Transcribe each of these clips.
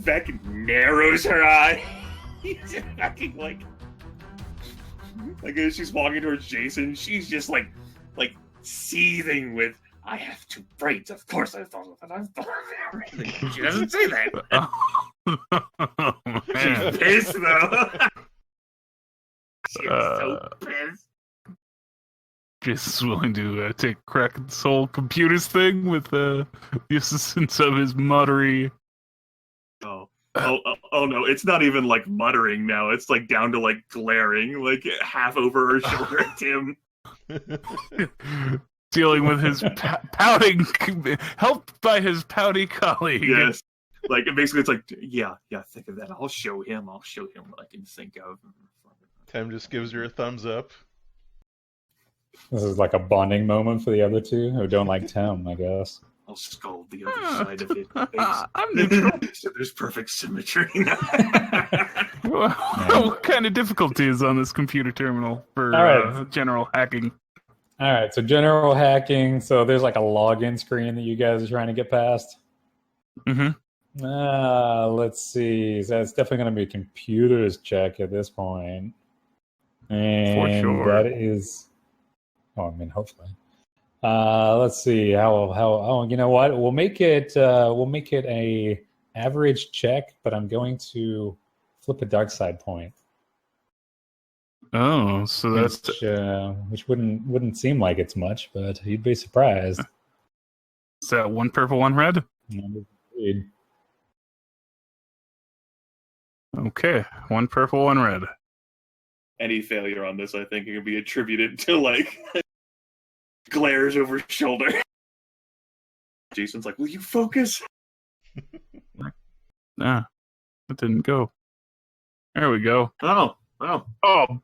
Beck narrows her eye. He's acting like as she's walking towards Jason, she's just like seething with, I have two brains. Of course I thought of it. I've thought of everything. She doesn't say that. She's pissed though. She's so pissed. Jason's willing to take a crack at this whole computers thing with the assistance of his muttery. Oh no, it's not even like muttering now. It's like down to like glaring, like half over her shoulder at Tim. Dealing with his pouting, helped by his pouty colleague. Yes. Like, basically it's like, yeah, think of that. I'll show him what I can think of. Tim just gives her a thumbs up. This is like a bonding moment for the other two who don't like Tim, I guess. I'll scold the other side of it. I'm neutral. So there's perfect symmetry. What kind of difficulties on this computer terminal for general hacking? All right, so general hacking. So there's like a login screen that you guys are trying to get past. Mm-hmm. Let's see. So it's definitely going to be a computers check at this point. And for sure. That is... Oh, I mean, hopefully. Let's see how. You know what? We'll make it a average check, but I'm going to flip a dark side point. Oh, so that's which wouldn't seem like it's much, but you'd be surprised. Is that one purple, one red? Indeed. Okay, one purple, one red. Any failure on this, I think, can be attributed to like glares over shoulder. Jason's like, will you focus? Nah, that didn't go. There we go. Oh,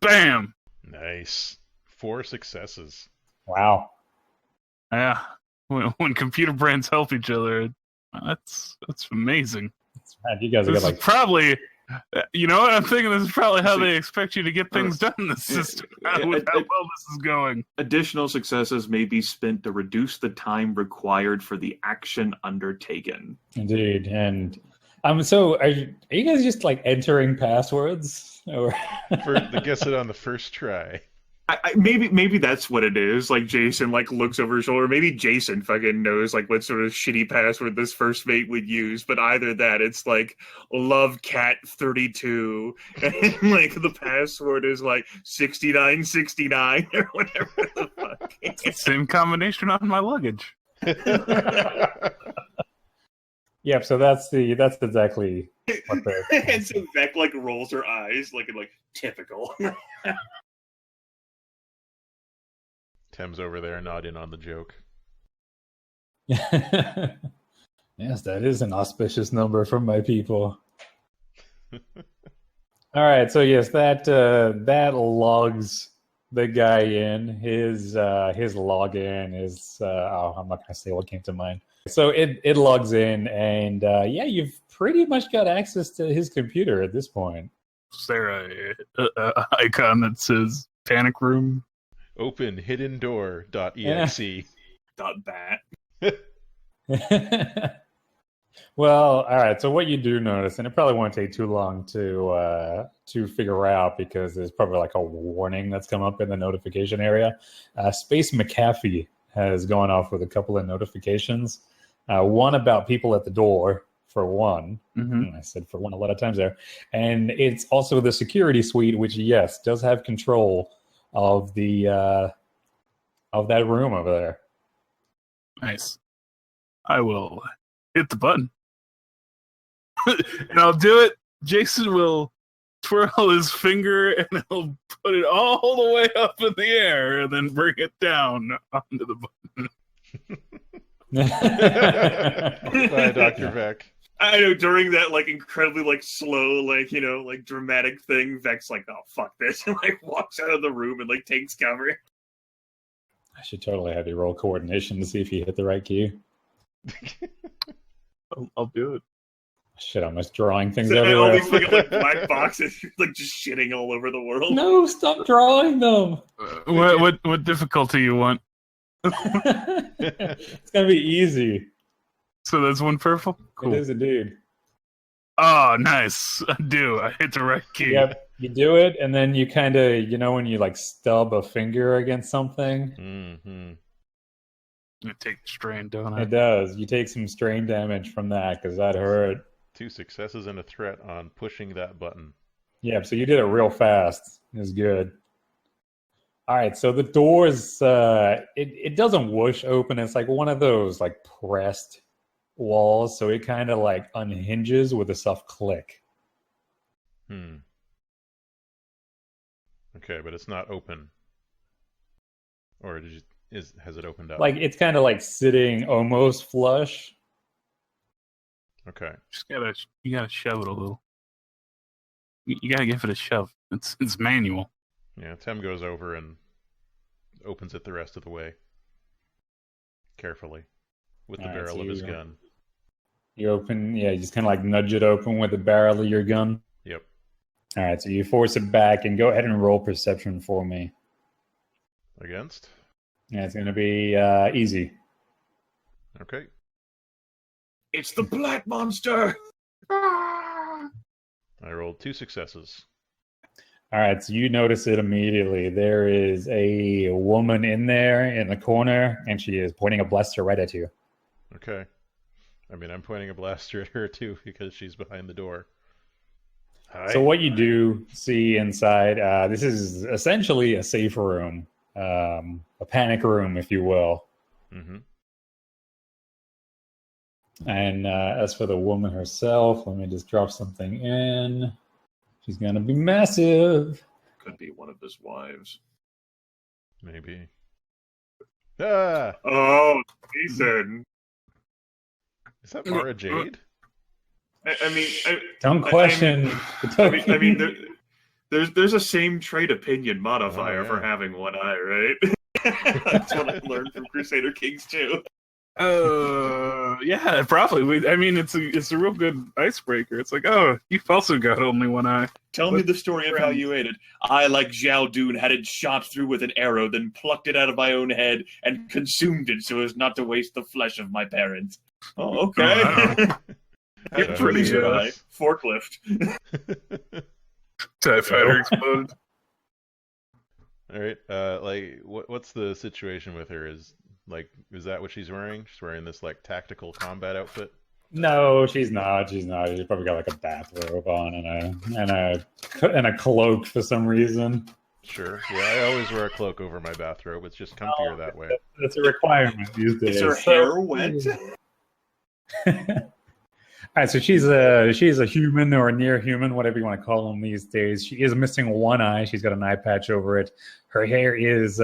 Bam! Nice. 4 successes. Wow. Yeah, when computer brains help each other, that's amazing. You guys This got is probably, you know what I'm thinking? This is probably how they expect you to get things done in the system with how well this is going. Additional successes may be spent to reduce the time required for the action undertaken. Indeed, and so are you guys just like entering passwords, or To guess it on the first try? Maybe that's what it is. Like Jason like looks over his shoulder. Maybe Jason fucking knows like what sort of shitty password this first mate would use. But either that, it's like lovecat32, and like the password is like 6969 or whatever the fuck. It's the same combination on my luggage. Yep. So that's exactly what they're. And so Beck like rolls her eyes like typical. Tim's over there nodding on the joke. Yes, that is an auspicious number from my people. All right, so yes, that logs the guy in. His login is I'm not gonna say what came to mind. So it logs in, and you've pretty much got access to his computer at this point. Is there a icon that says panic room? Open hidden door.exe. .bat. Well, all right. So what you do notice, and it probably won't take too long to figure out because there's probably like a warning that's come up in the notification area. Space McAfee has gone off with a couple of notifications. One about people at the door, for one. Mm-hmm. I said for one a lot of times there. And it's also the security suite, which, yes, does have control of the of that room over there. Nice. I will hit the button. And I'll do it. Jason will twirl his finger and he'll put it all the way up in the air and then bring it down onto the button. Bye, Dr. Vec. I know during that like incredibly like slow like like dramatic thing, Vec's like, oh fuck this, and like walks out of the room and like takes cover. I should totally have you roll coordination to see if you hit the right key. I'll do it. Shit, I'm just drawing things So, everywhere. all these like black boxes like just shitting all over the world. No, stop drawing them. What difficulty you want? It's gonna be easy. So that's one purple? Cool. It is indeed. Oh, nice. I do. I hit the right key. Yep, you do it, and then you kind of, when you like stub a finger against something, Mm-hmm. I take the strain, don't I? it does. You take some strain damage from that because that hurt. 2 successes and a threat on pushing that button. Yeah, so you did it real fast. It was good. All right, so the doors, it doesn't whoosh open. It's like one of those like pressed walls, so it kind of like unhinges with a soft click. Okay, but it's not open. Or has it opened up? Like it's kind of like sitting almost flush. Okay. You gotta shove it a little. You gotta give it a shove. It's manual. Yeah, Tem goes over and opens it the rest of the way. Carefully. With the barrel of his gun. You open, you just kind of like nudge it open with the barrel of your gun. Yep. All right, so you force it back and go ahead and roll perception for me. Against? Yeah, it's going to be easy. Okay. It's the black monster! I rolled 2 successes. All right, so you notice it immediately. There is a woman in there in the corner, and she is pointing a blaster right at you. Okay. I mean, I'm pointing a blaster at her too because she's behind the door. Hi. So what you do see inside, this is essentially a safe room, a panic room, if you will. Mm-hmm. And as for the woman herself, let me just drop something in. She's going to be massive. Could be one of his wives. Maybe. Ah! Oh, Jason. Is that Mara Jade? I mean, Don't question. I mean, there's a same trait opinion modifier for having one eye, right? That's what I learned from Crusader Kings 2. Yeah, probably. I mean, it's a real good icebreaker. It's like, oh, you've also got only one eye. Tell me the story of how you ate it. I, like Zhao Dun, had it shot through with an arrow, then plucked it out of my own head and consumed it so as not to waste the flesh of my parents. Oh, okay. You're pretty good eye. Forklift. TIE fighter exploded. All right. What's the situation with her? Is that what she's wearing? She's wearing this like tactical combat outfit. No, she's not. She's probably got like a bathrobe on and a cloak for some reason. Sure. Yeah, I always wear a cloak over my bathrobe. It's just comfier that way. That's a requirement these days. Is her hair wet? All right, so she's a human or a near human, whatever you want to call them these days. She is missing one eye. She's got an eye patch over it. Her hair is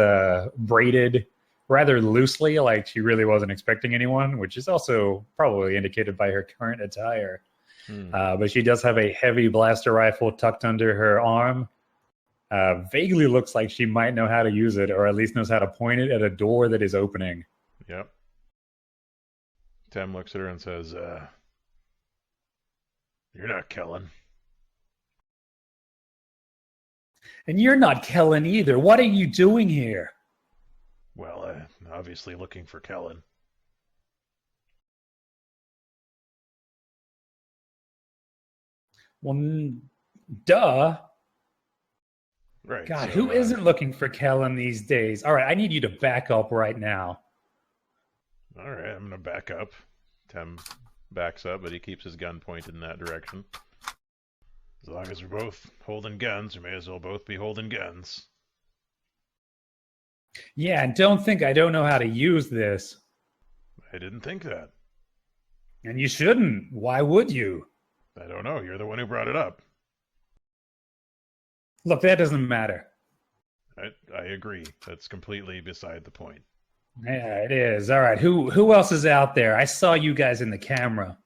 braided rather loosely, like she really wasn't expecting anyone, which is also probably indicated by her current attire. But she does have a heavy blaster rifle tucked under her arm. Vaguely looks like she might know how to use it, or at least knows how to point it at a door that is opening. Yep. Tem looks at her and says, "You're not Kellen." And you're not Kellen either. What are you doing here? Well, obviously looking for Kellen. Well, duh. Right. God, so, who isn't looking for Kellen these days? All right, I need you to back up right now. All right, I'm going to back up. Tem backs up, but he keeps his gun pointed in that direction. As long as we're both holding guns, we may as well both be holding guns. Yeah, and don't think I don't know how to use this. I didn't think that. And you shouldn't. Why would you? I don't know. You're the one who brought it up. Look, that doesn't matter. I agree. That's completely beside the point. Yeah, it is. All right, who else is out there? I saw you guys in the camera.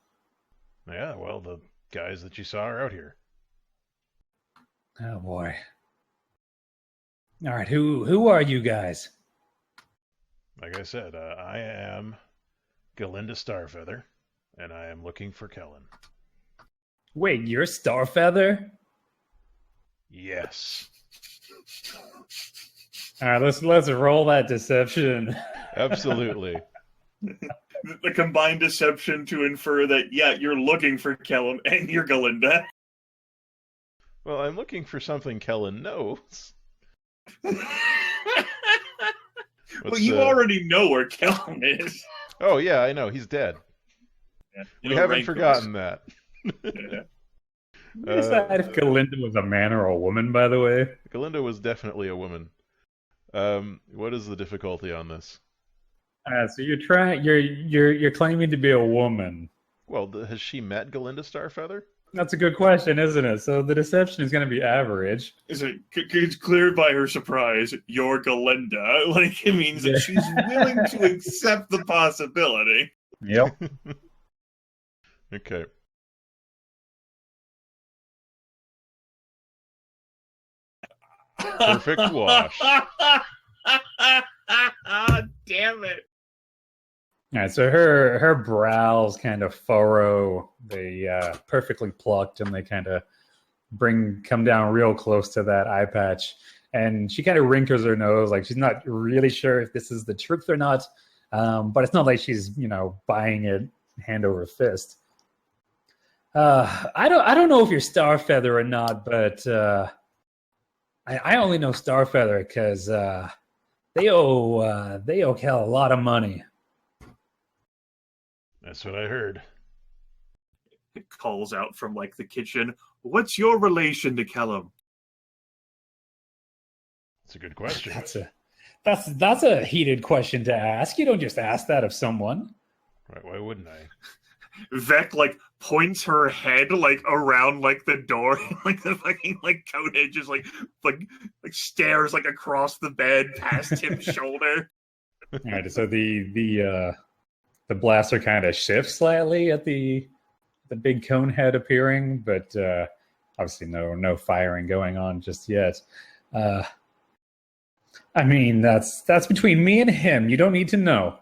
Yeah, well, the guys that you saw are out here. Oh, boy. All right, who are you guys? Like I said, I am Galinda Starfeather, and I am looking for Kellen. Wait, you're Starfeather? Yes. All right, let's roll that deception. Absolutely. the combined deception to infer that, yeah, you're looking for Kellum and you're Galinda. Well, I'm looking for something Kellen knows. Well, you already know where Kellum is. Oh, yeah, I know. He's dead. Yeah, We haven't forgotten that. Yeah. You decide if Galinda was a man or a woman, by the way. Galinda was definitely a woman. What is the difficulty on this? So you're claiming to be a woman. Well, has she met Galinda Starfeather? That's a good question, isn't it? So the deception is going to be average. Is it? It's clear by her surprise, you're Galinda. Like, it means that she's willing to accept the possibility. Yep. Okay. Perfect wash. Damn it. All right, so her brows kind of furrow. They perfectly plucked, and they kind of come down real close to that eye patch. And she kind of wrinkles her nose, like she's not really sure if this is the truth or not. But it's not like she's buying it hand over fist. I don't know if you're Starfeather or not, but I only know Starfeather because they owe Kel a lot of money. That's what I heard. It calls out from like the kitchen. What's your relation to Kellum? That's a good question. That's a heated question to ask. You don't just ask that of someone. Right? Why wouldn't I? Vec like points her head like around like the door, like the fucking like Conehead just like stares like across the bed past Tim's shoulder. All right, so the blaster kind of shifts slightly at the big Conehead appearing, but obviously no firing going on just yet. I mean, that's between me and him. You don't need to know.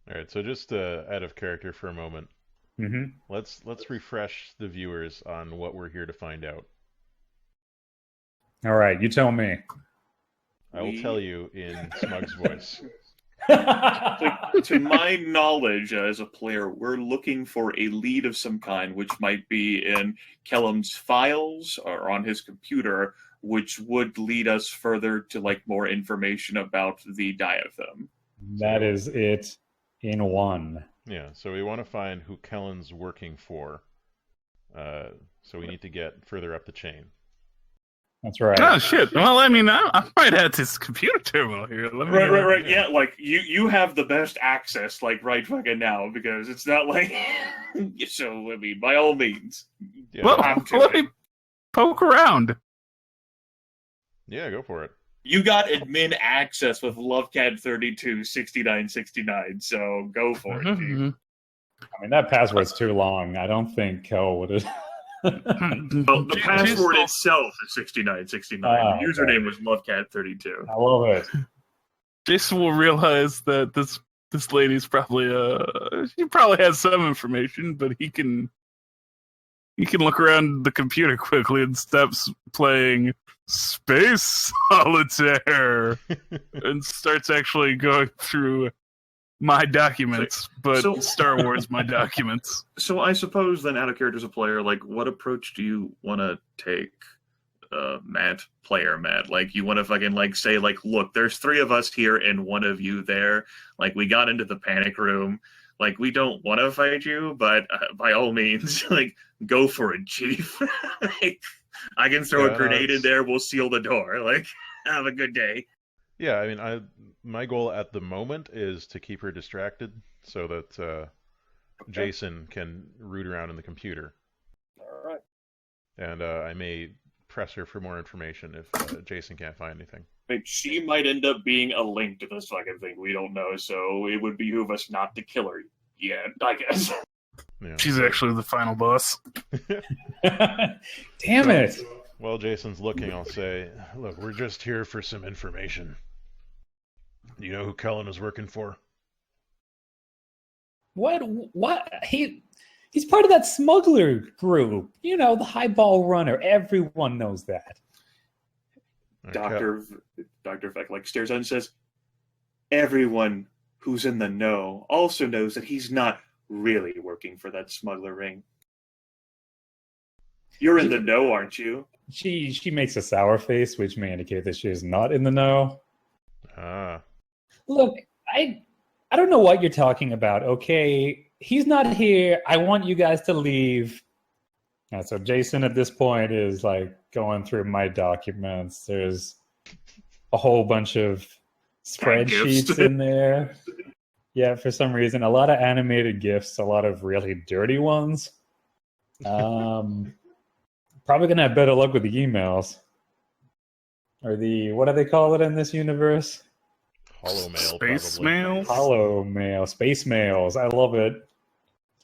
All right, so just out of character for a moment. Mm-hmm. Let's refresh the viewers on what we're here to find out. All right, you tell me. I will tell you in Smug's voice. To my knowledge as a player, we're looking for a lead of some kind, which might be in Kellum's files or on his computer, which would lead us further to like more information about the diatham. That is it in one. Yeah, so we want to find who Kellen's working for. So we need to get further up the chain. That's right. Oh shit! Well, I mean, I might have this computer terminal here. Right. Yeah, like you have the best access, like right fucking now, because it's not like. So I mean, by all means. Yeah. Well, let me poke around. Yeah, go for it. You got admin access with LoveCat32 6969, so go for it, dude. I mean, that password's too long. I don't think Kel would have. Well, the password itself is 6969. The username was LoveCat32. I love it. Jason will realize that this lady's probably she probably has some information, but he can look around the computer quickly and stops playing Space Solitaire and starts actually going through my documents, but Star Wars my documents. So I suppose then, out of character as a player, like, what approach do you want to take, Matt? Like, you want to fucking, like, say, like, look, there's 3 of us here and 1 of you there. Like, we got into the panic room. Like, we don't want to fight you, but by all means, like, go for it, Chief. Like, I can throw a grenade in there. We'll seal the door. Like, have a good day. Yeah, I mean, my goal at the moment is to keep her distracted so that Jason can root around in the computer. All right. And I may press her for more information if Jason can't find anything. Like, she might end up being a link to this fucking thing. We don't know, so it would behoove us not to kill her yet, I guess. Yeah. She's actually the final boss. Damn it! While Jason's looking, I'll say, look, we're just here for some information. Do you know who Kellen is working for? What? He's part of that smuggler group. You know, the highball runner. Everyone knows that. Dr. Vec, like, stares at and says, everyone who's in the know also knows that he's not really working for that smuggler ring. You're in the know, aren't you? She makes a sour face, which may indicate that she is not in the know. Ah. Look, I don't know what you're talking about, okay? He's not here. I want you guys to leave. So Jason at this point is like going through my documents. There's a whole bunch of spreadsheets in there. Yeah, for some reason, a lot of animated GIFs, a lot of really dirty ones. Probably gonna have better luck with the emails. Or the, what do they call it in this universe? Hollow mail, Space probably. mails? Hollow mail, space mails. I love it.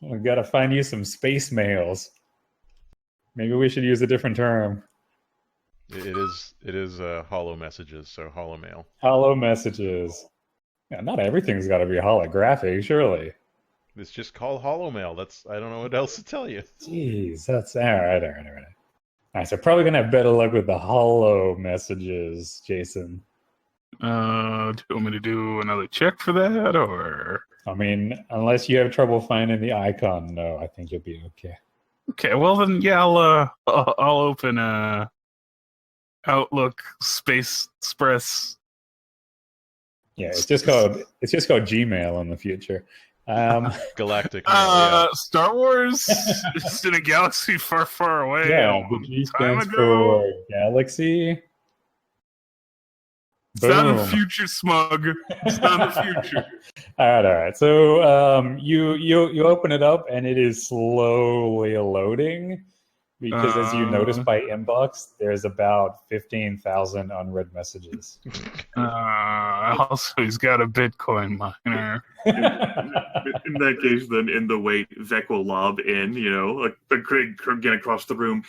We gotta find you some space mails. Maybe we should use a different term. It is hollow messages, so hollow mail. Hollow messages. Yeah, not everything's got to be holographic, surely. It's just called hollow mail. I don't know what else to tell you. Jeez, that's all right. All right, so probably gonna have better luck with the hollow messages, Jason. Do you want me to do another check for that, or? I mean, unless you have trouble finding the icon, no, I think you'll be okay. Okay, well then, yeah, I'll open Outlook Space Express. Yeah, it's just called Gmail in the future. Galactic mail, yeah. Star Wars is in a galaxy far, far away. Yeah, the G stands for Galaxy. It's not in the future, Smug. It's not in the future. All right. So you open it up and it is slowly loading because, as you notice by inbox, there's about 15,000 unread messages. Also, he's got a Bitcoin miner. In that case, then in the wait, Vec will lob in, like again across the room.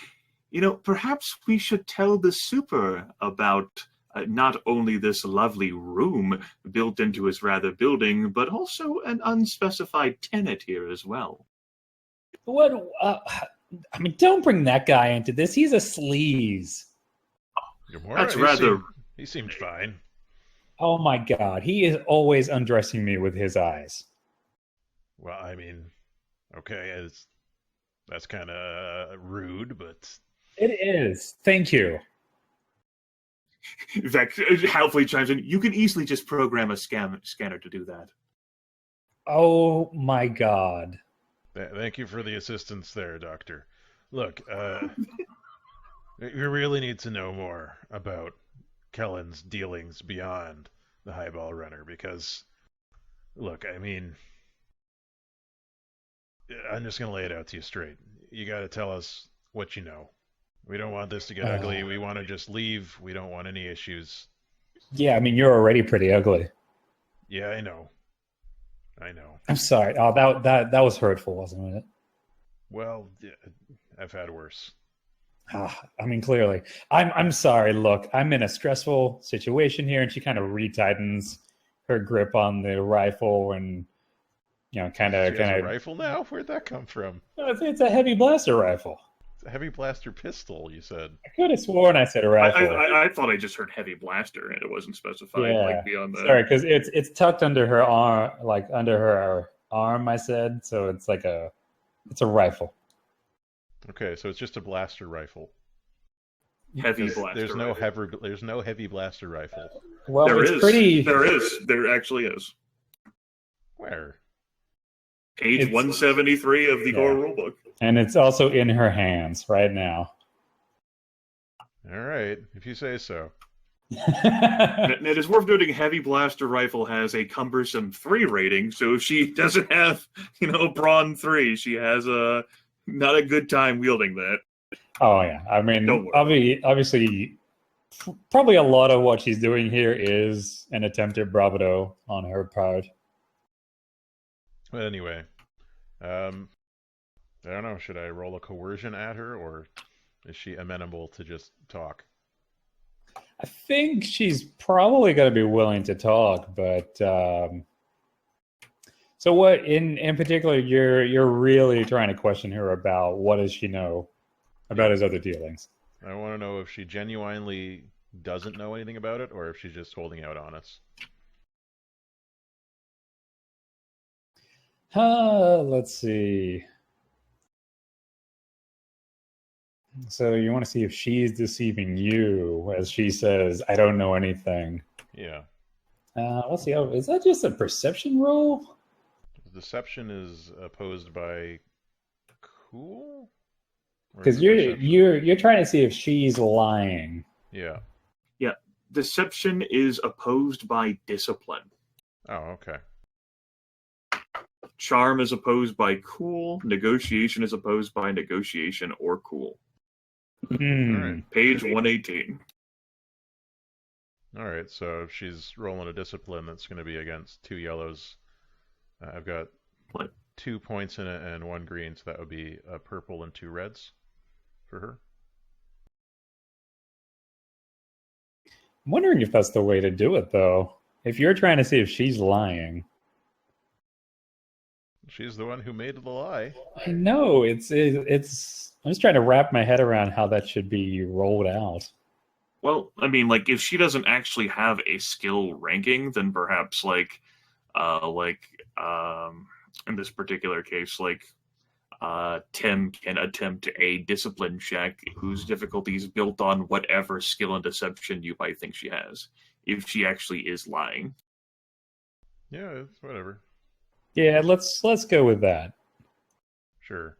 Perhaps we should tell the super about not only this lovely room built into his rather building, but also an unspecified tenant here as well. What? Don't bring that guy into this. He's a sleaze. That's rather... He seemed fine. Oh my god, he is always undressing me with his eyes. Well, I mean, okay, that's kind of rude, but... It is. Thank you. Vec helpfully chimes in. You can easily just program a scanner to do that. Oh my god. Thank you for the assistance there, Doctor. Look, we really need to know more about Kellen's dealings beyond the Highball Runner, because, look, I mean, I'm just going to lay it out to you straight. You got to tell us what you know. We don't want this to get ugly. We want to just leave. We don't want any issues. Yeah, I mean, you're already pretty ugly. Yeah, I know. I'm sorry. Oh, that was hurtful, wasn't it? Well, yeah, I've had worse. I mean, clearly. I'm sorry. Look, I'm in a stressful situation here, and she kind of retightens her grip on the rifle, and kind of. A rifle now? Where'd that come from? It's a heavy blaster rifle. It's a heavy blaster pistol, you said. I could have sworn I said a rifle. I thought I just heard heavy blaster, and it wasn't specified. Yeah. Beyond that. Sorry, because it's tucked under her arm, like under her arm. I said so. It's like it's a rifle. Okay, so it's just a blaster rifle. Heavy blaster. There's no heavy blaster rifle. Well, there it's is. pretty. There is. There actually is. Where? Page 173 of the Gore Rulebook. And it's also in her hands right now. All right, if you say so. It is worth noting heavy blaster rifle has a cumbersome 3 rating, so if she doesn't have, brawn 3, she has not a good time wielding that. Oh yeah, I mean, obviously, probably a lot of what she's doing here is an attempt at bravado on her part. But anyway, I don't know. Should I roll a coercion at her, or is she amenable to just talk? I think she's probably going to be willing to talk, but so what in particular you're really trying to question her about? What does she know about his other dealings? I want to know if she genuinely doesn't know anything about it, or if she's just holding out on us. Let's see. So you want to see if she's deceiving you, as she says, "I don't know anything." Yeah. Let's see. Is that just a perception roll? Deception is opposed by cool? Because you're trying to see if she's lying. Yeah. Yeah. Deception is opposed by discipline. Oh, okay. Charm is opposed by cool. Negotiation is opposed by negotiation or cool. All right. Page 118. All right, so if she's rolling a discipline, that's going to be against 2 yellows. I've got 2 points in it and 1 green, so that would be a purple and 2 reds for her. I'm wondering if that's the way to do it, though. If you're trying to see if she's lying. She's the one who made the lie. I know. It's. I'm just trying to wrap my head around how that should be rolled out. Well, I mean, like, if she doesn't actually have a skill ranking, then perhaps, in this particular case, Tim can attempt a discipline check whose difficulty is built on whatever skill and deception you might think she has, if she actually is lying. Yeah, it's whatever. Yeah, let's go with that. Sure.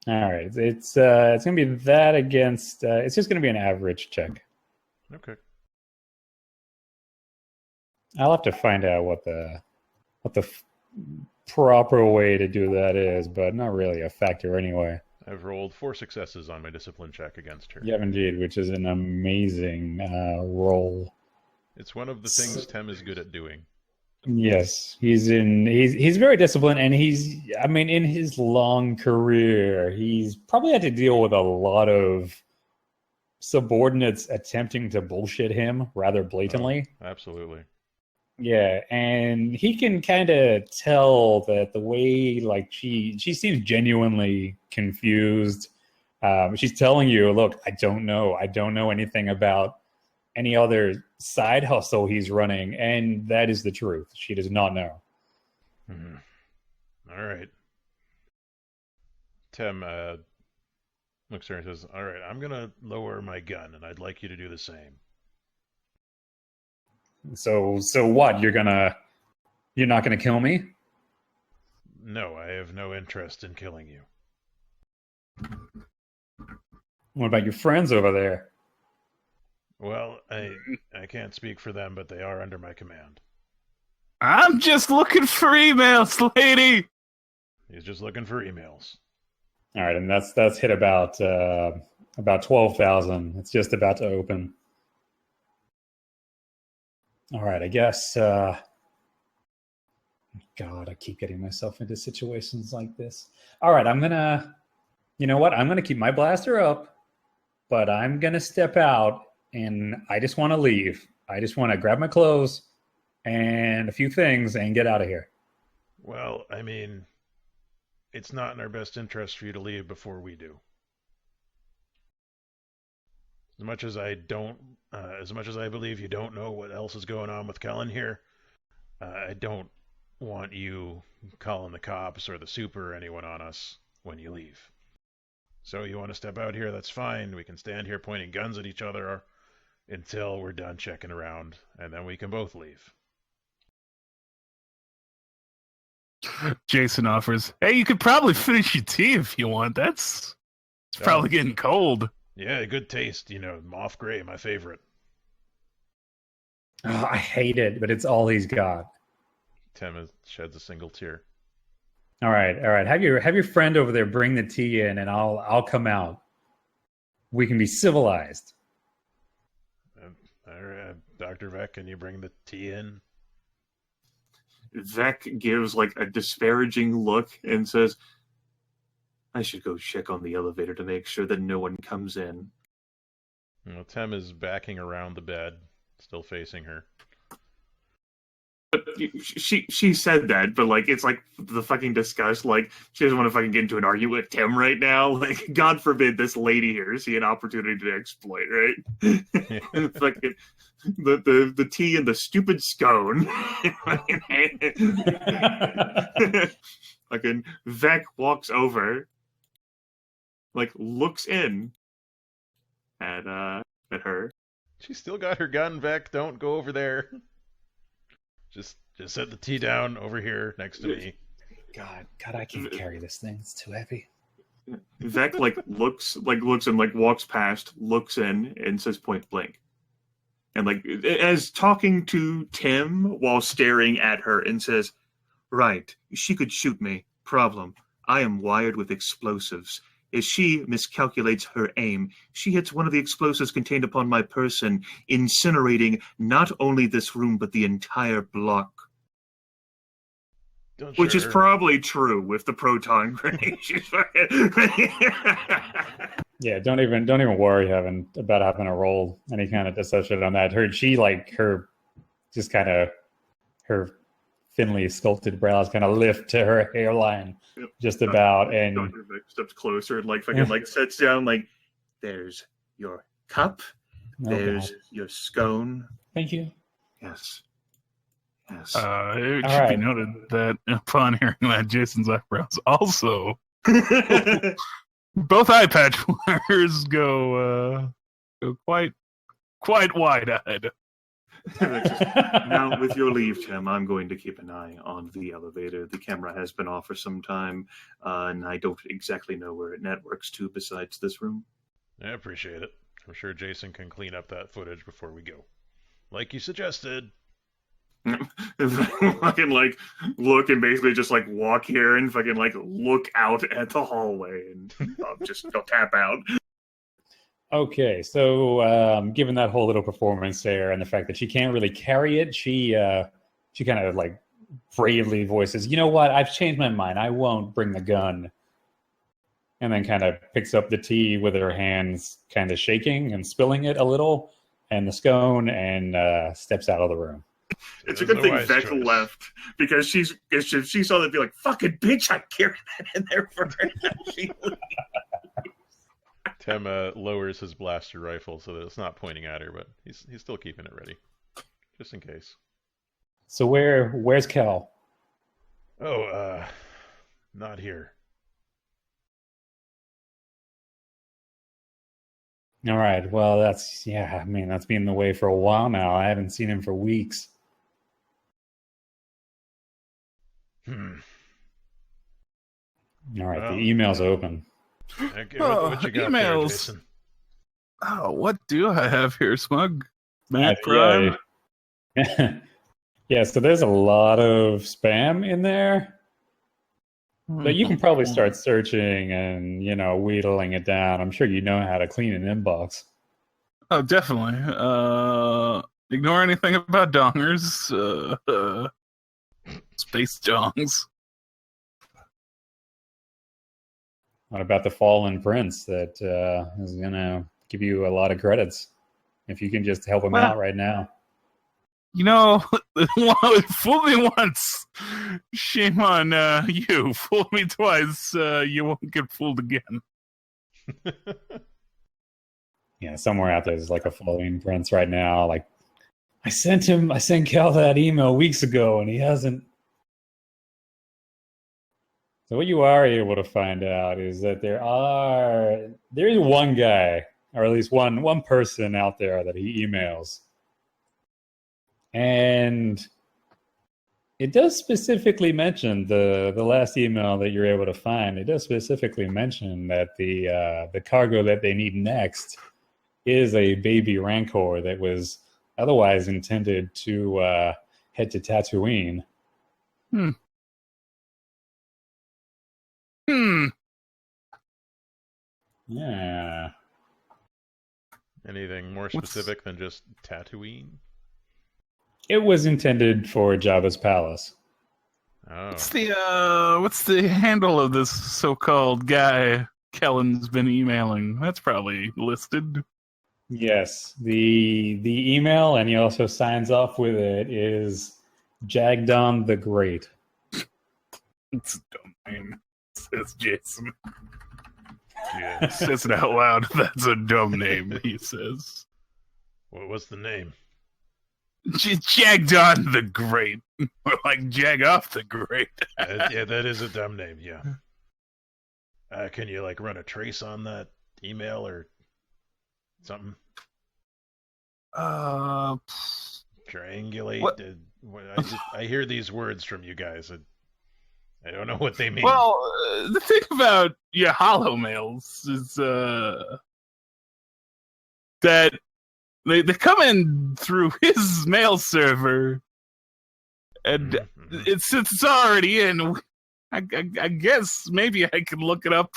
All right, it's gonna be that against. It's just gonna be an average check. Okay. I'll have to find out what the proper way to do that is, but not really a factor anyway. I've rolled 4 successes on my discipline check against her. Yeah, indeed, which is an amazing roll. It's one of the things Tem is good at doing. Yes, he's very disciplined, and in his long career, he's probably had to deal with a lot of subordinates attempting to bullshit him rather blatantly. Oh, absolutely. Yeah, and he can kind of tell that the way, she seems genuinely confused. She's telling you, look, I don't know anything about any other side hustle he's running, and that is the truth. She does not know. Mm-hmm. All right. Tim looks at her and says, all right, I'm going to lower my gun, and I'd like you to do the same. So what? You're not gonna kill me? No, I have no interest in killing you. What about your friends over there? Well, I can't speak for them, but they are under my command. I'm just looking for emails, lady. He's just looking for emails. All right, and that's hit about 12,000. It's just about to open. All right, I guess. God, I keep getting myself into situations like this. All right, you know what? I'm gonna keep my blaster up, but I'm gonna step out, and I just want to leave. I just want to grab my clothes and a few things and get out of here. Well, I mean, it's not in our best interest for you to leave before we do. As much as I believe you don't know what else is going on with Kellen here, I don't want you calling the cops or the super or anyone on us when you leave. So you want to step out here, that's fine. We can stand here pointing guns at each other until we're done checking around, and then we can both leave. Jason offers, hey, you could probably finish your tea if you want. It's probably getting cold. Yeah, good taste. Moth gray, my favorite. Oh, I hate it, but it's all he's got. Tim sheds a single tear. All right. Have your friend over there bring the tea in, and I'll come out. We can be civilized. All right, Dr. Vec, can you bring the tea in? Vec gives a disparaging look and says, I should go check on the elevator to make sure that no one comes in. Tim is backing around the bed, still facing her. But she said that, but it's the fucking disgust. She doesn't want to fucking get into an argument with Tim right now. God forbid this lady here see an opportunity to exploit, right? Fucking the tea and the stupid scone. Fucking Vec walks over, like looks in at her. She still got her gun, Vec. Don't go over there. Just set the tea down over here next to me. God, I can't carry this thing. It's too heavy. Vec looks and walks past, looks in, and says point blank. And as talking to Tim while staring at her and says, "Right, she could shoot me. Problem. I am wired with explosives. If she miscalculates her aim, she hits one of the explosives contained upon my person, incinerating not only this room but the entire block." Which is probably true with the proton grenade. Yeah, don't even worry about having to roll any kind of deception on that. Her thinly sculpted brows kind of lift to her hairline, just about, and Dr. Vic steps closer and sits down. There's your cup. There's your scone. Thank you. Yes. It should be noted that upon hearing that, Jason's eyebrows also both eye patch wearers go quite wide-eyed. Now, with your leave, Tim, I'm going to keep an eye on the elevator. The camera has been off for some time, and I don't exactly know where it networks to besides this room. I appreciate it. I'm sure Jason can clean up that footage before we go, like you suggested. Fucking look and basically just walk here and fucking look out at the hallway and I'll tap out. Okay, so given that whole little performance there and the fact that she can't really carry it, she kind of bravely voices, "You know what? I've changed my mind. I won't bring the gun." And then kind of picks up the tea with her hands kind of shaking and spilling it a little and the scone and steps out of the room. It's a good thing Vec left, because if she saw that, be like, "Fucking bitch, I carried that in there for her." Tim lowers his blaster rifle so that it's not pointing at her, but he's still keeping it ready, just in case. So where's Kel? Oh, not here. All right. Well, that's been the way for a while now. I haven't seen him for weeks. All right, the email's open. Okay, what you got there, Jason? Oh, what do I have here, Smug? Mac Prime? Yeah, so there's a lot of spam in there. But you can probably start searching and, wheedling it down. I'm sure you know how to clean an inbox. Oh, definitely. Ignore anything about dongers. Space dongs. What about the Fallen Prince that is going to give you a lot of credits if you can just help him out right now? Fool me once. Shame on you. Fool me twice. You won't get fooled again. Yeah, somewhere out there there's a Fallen Prince right now. I sent Cal that email weeks ago and he hasn't. So what you are able to find out is that there's one guy, or at least one person out there that he emails. And it does specifically mention the last email that you're able to find. It does specifically mention that the cargo that they need next is a baby Rancor that was otherwise intended to head to Tatooine. Yeah. Anything more specific than just Tatooine? It was intended for Jabba's palace. Oh. What's the handle of this so-called guy Kellen's been emailing? That's probably listed. Yes, the email, and he also signs off with it, is Jagdon the Great. It's a dumb name, says Jason. Yeah, says it out loud. That's a dumb name, he says. What was the name? Jagdon the Great. Or like Jag off the Great. Yeah, that is a dumb name, yeah. Can you, like, run a trace on that email or something? Triangulate? What? I hear these words from you guys. I don't know what they mean. Well, the thing about your hollow mails is that they come in through his mail server, and it's already in. I guess maybe I could look it up.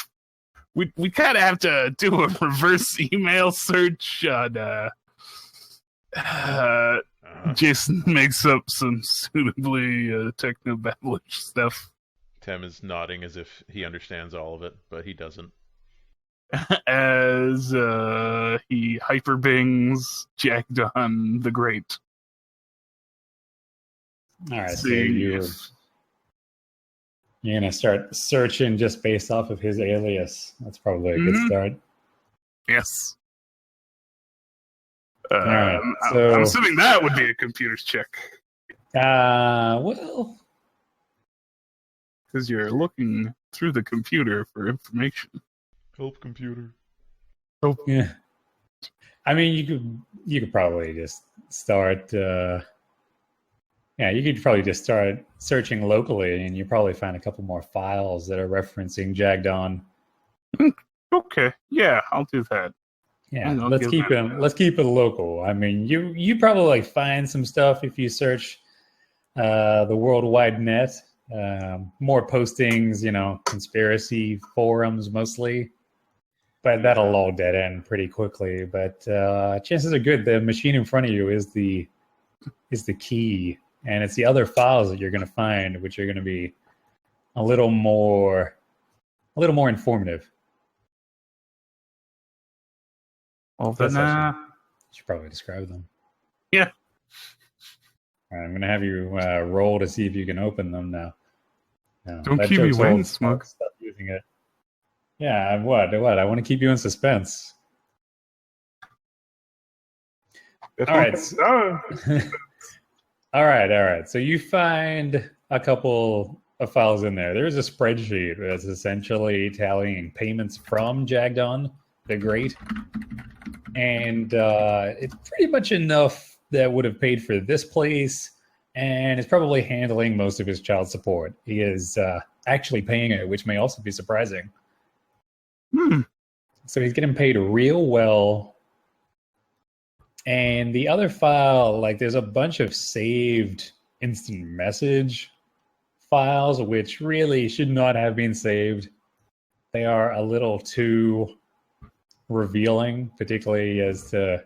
We kind of have to do a reverse email search on. Jason makes up some suitably techno-babblish stuff. Tim is nodding as if he understands all of it, but he doesn't. As he hyperbings Jagdon the Great. All right, so you're going to start searching just based off of his alias. That's probably a good start. Yes. Right, so, I'm assuming that would be a computer's check. Well... Because you're looking through the computer for information. Help, computer. Oh, yeah. I mean, you could probably just start. You could probably just start searching locally, and you probably find a couple more files that are referencing Jagdon. Okay, yeah, I'll do that. Yeah, let's keep it local. I mean, you probably like find some stuff if you search the worldwide net. More postings, conspiracy forums mostly, but that'll all dead end pretty quickly. But chances are good the machine in front of you is the key, and it's the other files that you're going to find, which are going to be a little more informative. Well, then, I should probably describe them. Yeah. All right, I'm going to have you roll to see if you can open them now. No, don't keep me waiting, Smug. Stop using it. Yeah, what? I want to keep you in suspense. All right. All right. So you find a couple of files in there. There's a spreadsheet that's essentially tallying payments from Jagdon the Great. And it's pretty much enough that would have paid for this place, and is probably handling most of his child support. He is actually paying it, which may also be surprising. So he's getting paid real well. And the other file, like, there's a bunch of saved instant message files, which really should not have been saved. They are a little too revealing, particularly as to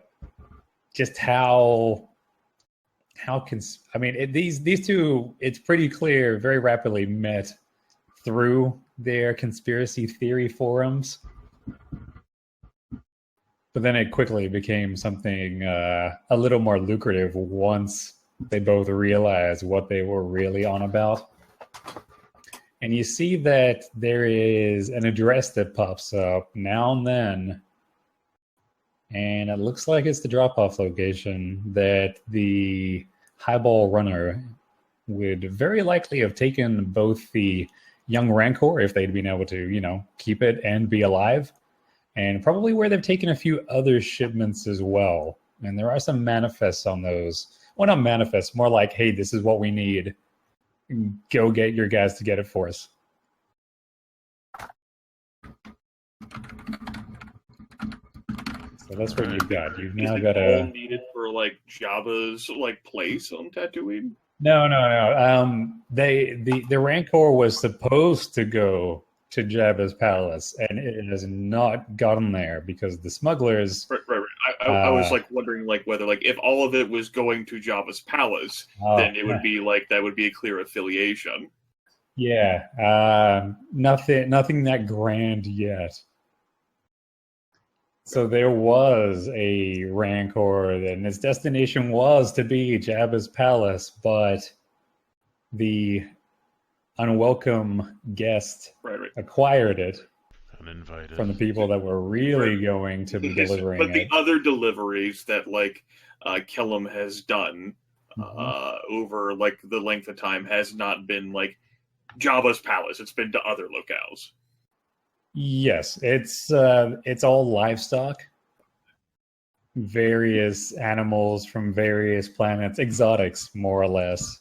just these two, it's pretty clear, very rapidly met through their conspiracy theory forums. But then it quickly became something a little more lucrative once they both realized what they were really on about. And you see that there is an address that pops up now and then, and it looks like it's the drop-off location that the highball runner would very likely have taken both the young Rancor, if they'd been able to, keep it and be alive, and probably where they've taken a few other shipments as well. And there are some manifests on those. Well, not manifests, more like, hey, this is what we need. Go get your guys to get it for us. So that's what you've got. You've now got all needed for like Jabba's like place on Tatooine. No. The Rancor was supposed to go to Jabba's palace, and it has not gotten there because the smugglers. Right. I was like wondering like whether like if all of it was going to Jabba's palace, then it would be like that would be a clear affiliation. Yeah, nothing that grand yet. So there was a Rancor, and its destination was to be Jabba's palace, but the unwelcome guest acquired it uninvited from the people that were really going to be delivering but it. the other deliveries that like Kellum has done over like the length of time has not been like Jabba's palace. It's been to other locales. Yes, it's all livestock, various animals from various planets, exotics more or less.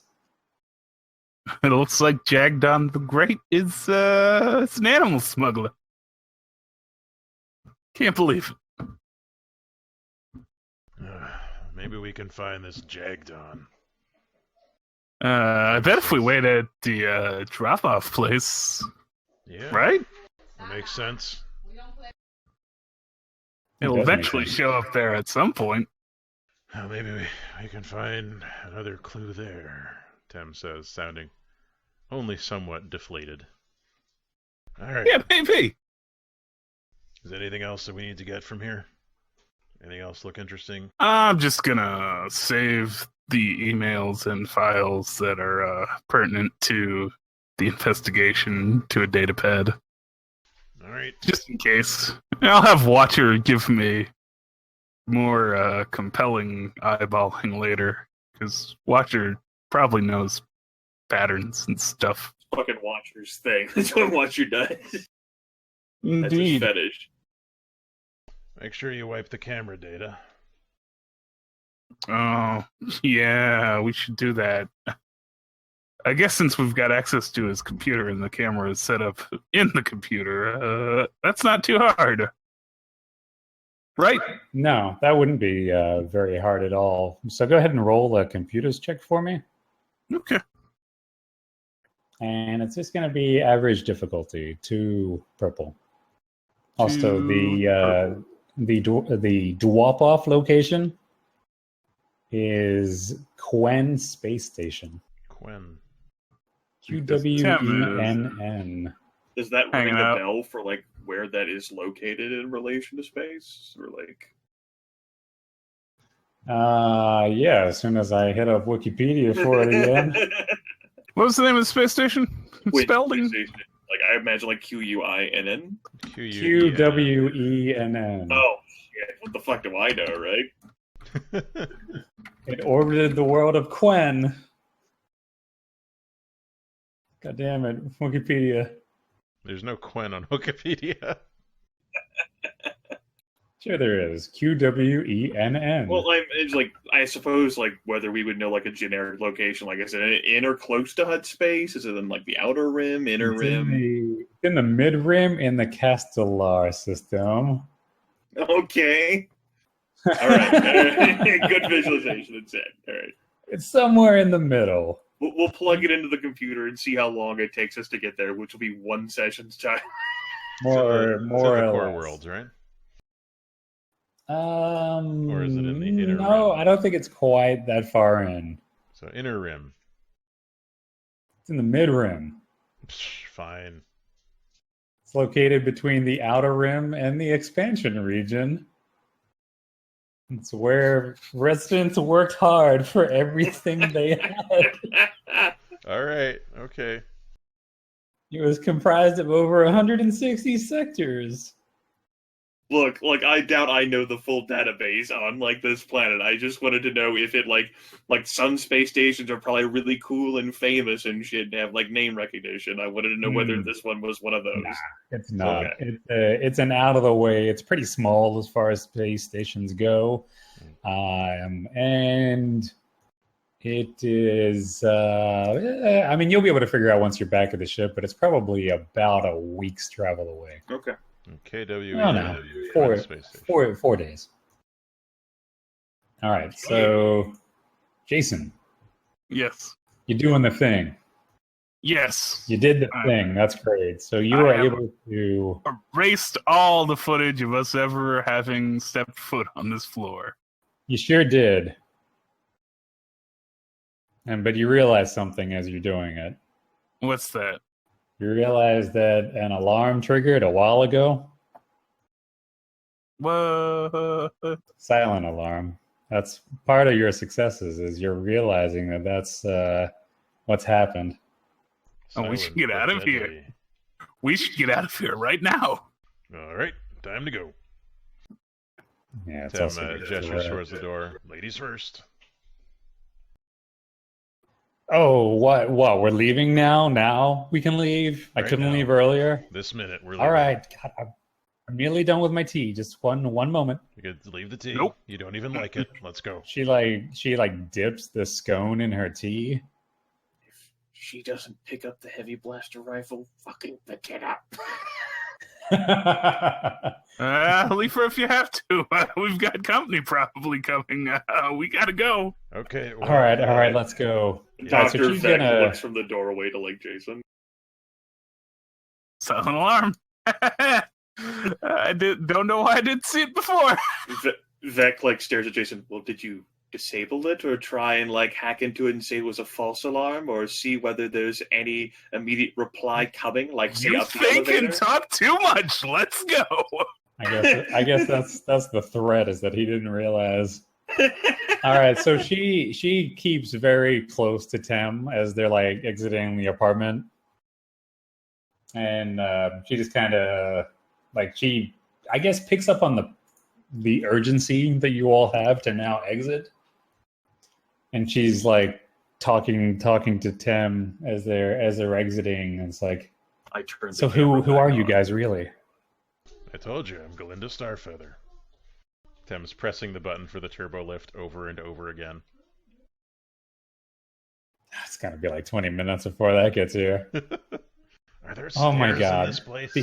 It looks like Jagdon the Great is it's an animal smuggler. Can't believe it. Maybe we can find this Jagdon. I bet if we wait at the drop-off place, Yeah, right? That makes sense. It'll It does make eventually sense. show up there at some point. Maybe we can find another clue there, Tem says, sounding only somewhat deflated. All right. Yeah, maybe. Is there anything else that we need to get from here? Anything else look interesting? I'm just gonna save the emails and files that are pertinent to the investigation to a data pad, All right. just in case. I'll have Watcher give me more compelling eyeballing later, because Watcher probably knows patterns and stuff. Fucking Watcher's thing. That's what Watcher does. That's his Indeed. fetish. Make sure you wipe the camera data. Oh, yeah, we should do that. I guess since we've got access to his computer and the camera is set up in the computer, that's not too hard. Right? No, that wouldn't be very hard at all. So go ahead and roll a computers check for me. Okay. And it's just going to be average difficulty, 2 purple. Also, the Dwop-off location is Quen Space Station. Quen. QWENN. Does that Hang ring a out. bell for like where that is located in relation to space, or like? Yeah, as soon as I hit up Wikipedia for it again. What was the name of the space station? Wait, Spelling? space station. Like I imagine like QUINN. QWENN. Oh shit! What the fuck do I know, right? It orbited the world of Quen. God damn it, Wikipedia. There's no Quen on Wikipedia. Sure there is. QWENN. Well, it's like I suppose like whether we would know like a generic location, like I said, in or close to Hut space. Is it in like the outer rim, inner It's rim? in the mid-rim in the Castellar system. Okay. All right. Good visualization. That's it. All right. It's somewhere in the middle. We'll plug it into the computer and see how long it takes us to get there, which will be one session's time. More It's in the or core less. worlds, right? Or is it in the inner No, rim? I don't think it's quite that far in. So inner rim. It's in the mid-rim. Psh, fine. It's located between the outer rim and the expansion region. It's where residents worked hard for everything they had. All right. Okay. It was comprised of over 160 sectors. Look, like I doubt I know the full database on like this planet. I just wanted to know if it like some space stations are probably really cool and famous and shit and have like name recognition. I wanted to know whether this one was one of those. Nah, it's not. Okay. It's an out of the way. It's pretty small as far as space stations go, and it is. I mean, you'll be able to figure out once you're back at the ship, but it's probably about a week's travel away. Okay. KWE. No, no. Space Station. 4 days. All right, so Jason, Yes. you're doing the thing. Yes. You did the I- thing. That's great. So you I were have- able to. Erased all the footage of us ever having stepped foot on this floor. You sure did. But you realized something as you're doing it. What's that? You realized that an alarm triggered a while ago. What? Silent alarm. That's part of your successes. Is you're realizing that that's what's happened. Oh, we should Silent get out but of here. deadly. We should get out of here right now. All right. Time to go. Yeah, it's Tim also good gestures to, towards the door. Ladies first. Oh, what? We're leaving now? Now we can leave? I Right couldn't now. leave earlier? This minute, we're leaving. All right. God, I'm nearly done with my tea. Just one moment. You could leave the tea. Nope. You don't even like it. Let's go. She dips the scone in her tea. If she doesn't pick up the heavy blaster rifle, fucking pick it up. Leave her if you have to. We've got company probably coming. We gotta go. Okay. All right, let's go. Dr. so she's Vec gonna- looks from the doorway to like Jason. Silent alarm. Don't know why I didn't see it before. Vec like stares at Jason. Well, did you disable it or try and like hack into it and say it was a false alarm or see whether there's any immediate reply coming, like say You up the think and elevator? talk too much. Let's go. I guess that's the threat, is that he didn't realize. All right, so she keeps very close to Tem as they're like exiting the apartment, and she just kind of I guess picks up on the urgency that you all have to now exit, and she's like talking to Tem as they're exiting, and it's like, I turned. so the camera who back are you on. guys really? I told you, I'm Galinda Starfeather. Tem's pressing the button for the turbo lift over and over again. It's gonna be like 20 minutes before that gets here. Are there Oh my stairs God. in this place?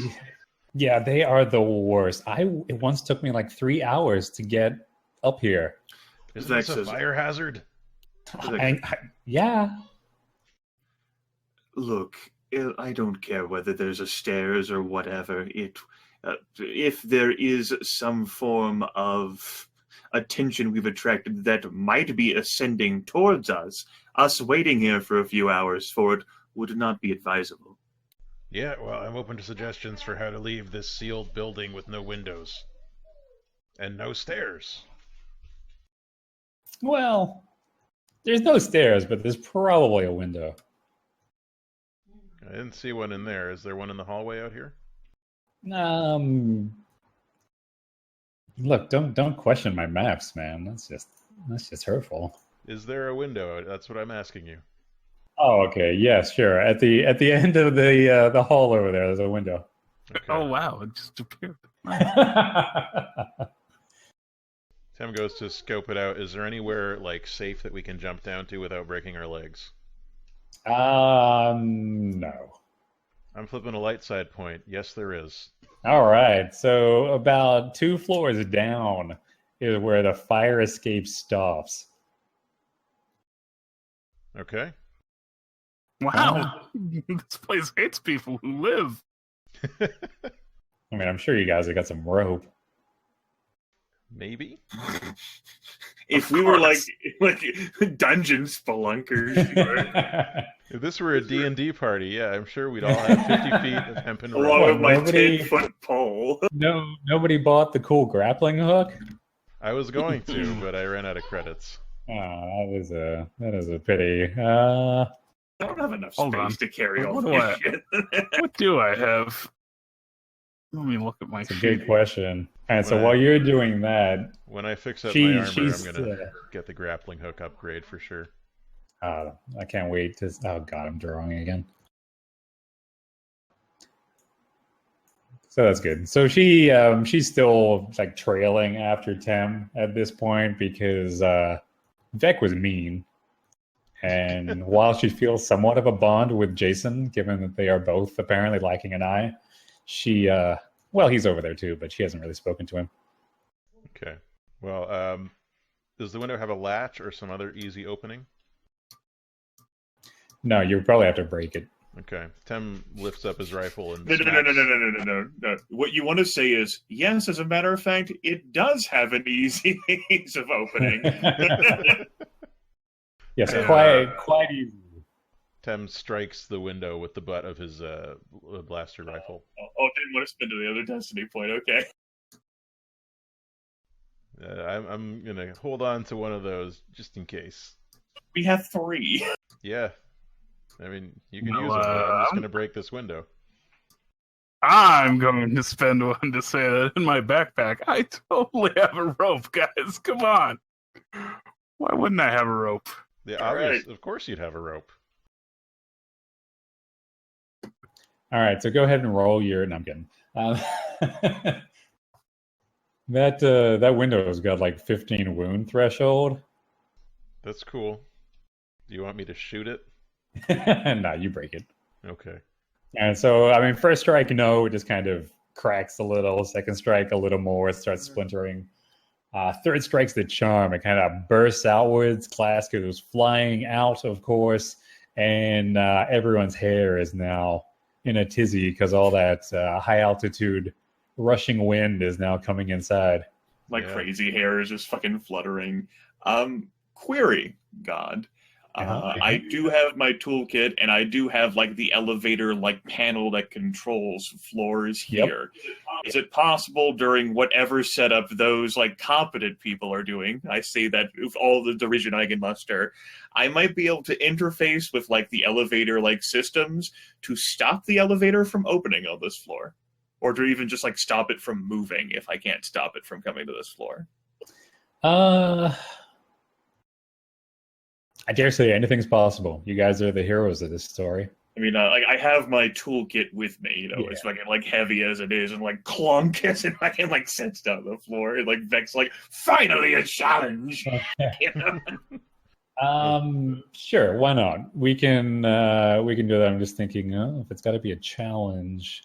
Yeah, they are the worst. It once took me like 3 hours to get up here. Isn't Vec this a says- fire hazard? Yeah. Look, I don't care whether there's a stairs or whatever. If there is some form of attention we've attracted that might be ascending towards us waiting here for a few hours for it would not be advisable. Yeah, well, I'm open to suggestions for how to leave this sealed building with no windows. And no stairs. Well, there's no stairs, but there's probably a window. I didn't see one in there. Is there one in the hallway out here? Look, don't question my maps, man. That's just hurtful. Is there a window? That's what I'm asking you. Oh, okay. Yeah, sure. At the end of the hall over there, there's a window. Okay. Oh wow, it just appeared. Tim goes to scope it out. Is there anywhere like safe that we can jump down to without breaking our legs? No. I'm flipping a light side point. Yes, there is. All right. So about 2 floors down is where the fire escape stops. Okay. Wow, this place hates people who live. I mean, I'm sure you guys have got some rope. Maybe. If we were like dungeon spelunkers, sure. If this were a D&D party, yeah, I'm sure we'd all have 50 feet of hempen along rope. with my Nobody- 10-foot pole. No, nobody bought the cool grappling hook. I was going to, but I ran out of credits. Oh, that is a pity. I don't have enough Hold space on. to carry all What do this I- shit. What do I have? Let me look at my It's a sheet. good question. All right, so Well, while you're doing that, When I fix up She- my armor, she's, I'm going to get the grappling hook upgrade for sure. I can't wait to. Oh God, I'm drawing again. So that's good. So she's still like trailing after Tem at this point because Vec was mean, and while she feels somewhat of a bond with Jason, given that they are both apparently lacking an eye, she well, he's over there too, but she hasn't really spoken to him. Okay. Well, does the window have a latch or some other easy opening? No, you probably have to break it. Okay. Tim lifts up his rifle and No. smacks- What you want to say is, yes, as a matter of fact, it does have an easy means of opening. Yes, Yeah. quite easy. Tim strikes the window with the butt of his blaster rifle. Didn't want to spin to the other destiny point. Okay. I'm going to hold on to one of those just in case. We have 3. Yeah. I mean, you can Well, use it, but I'm just I'm- going to break this window. I'm going to spend one to say that in my backpack. I totally have a rope, guys. Come on. Why wouldn't I have a rope? The All obvious, right. of course, you'd have a rope. All right, so go ahead and roll your. No, I'm kidding. That window's got like 15 wound threshold. That's cool. Do you want me to shoot it? No, you break it. Okay. And so, I mean, first strike, no, it just kind of cracks a little. Second strike, a little more. It starts splintering. Third strike's the charm. It kind of bursts outwards. Class goes flying out, of course, and everyone's hair is now in a tizzy because all that high altitude rushing wind is now coming inside. Like Yeah. crazy hair is just fucking fluttering. Query, God. I do have my toolkit, and I do have like the elevator like panel that controls floors Yep. here. Is it possible during whatever setup those like competent people are doing? I say that with all the derision I can muster, I might be able to interface with like the elevator like systems to stop the elevator from opening on this floor, or to even just like stop it from moving if I can't stop it from coming to this floor. I dare say anything's possible. You guys are the heroes of this story. I mean, like I have my toolkit with me, you know, Yeah. it's fucking like heavy as it is, and like clunk as it fucking like sets down the floor, and like Vex like finally a challenge. You know? Sure, why not? We can do that. I'm just thinking, if it's got to be a challenge.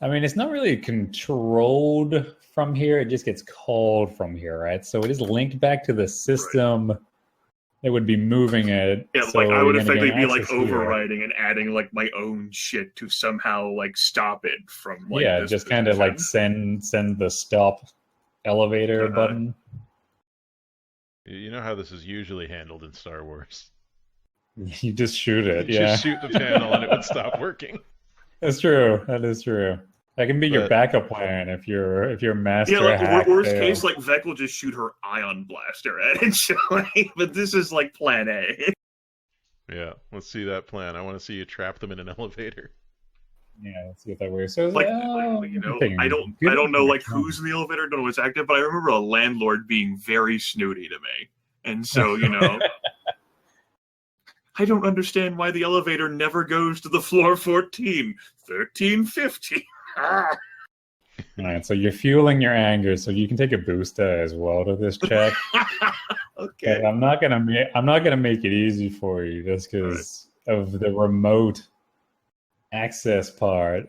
I mean, it's not really controlled from here. It just gets called from here, right? So it is linked back to the system. It would be moving it. Yeah, so like I would you're gonna effectively gain be like access here. overriding and adding like my own shit to somehow like stop it from like Yeah, this just kind of like position. send the stop elevator Uh-huh. button. You know how this is usually handled in StarArs. You just shoot it. You Yeah, just shoot the panel and it would stop working. that's true. That is true. That can be your But- backup plan if your master Yeah, like hack worst fails. case, like Vec will just shoot her ion blaster at it. So, like, but this is like plan A. Yeah, let's see that plan. I want to see you trap them in an elevator. Yeah, let's see if that works. So, Like, you know, I don't know like who's in the elevator, don't know what's active, but I remember a landlord being very snooty to me, and so you know, I don't understand why the elevator never goes to the floor 14, 13, 15. Ah. All right, so you're fueling your anger, so you can take a booster as well to this check. Okay. But I'm not gonna make it easy for you just because of the remote access part.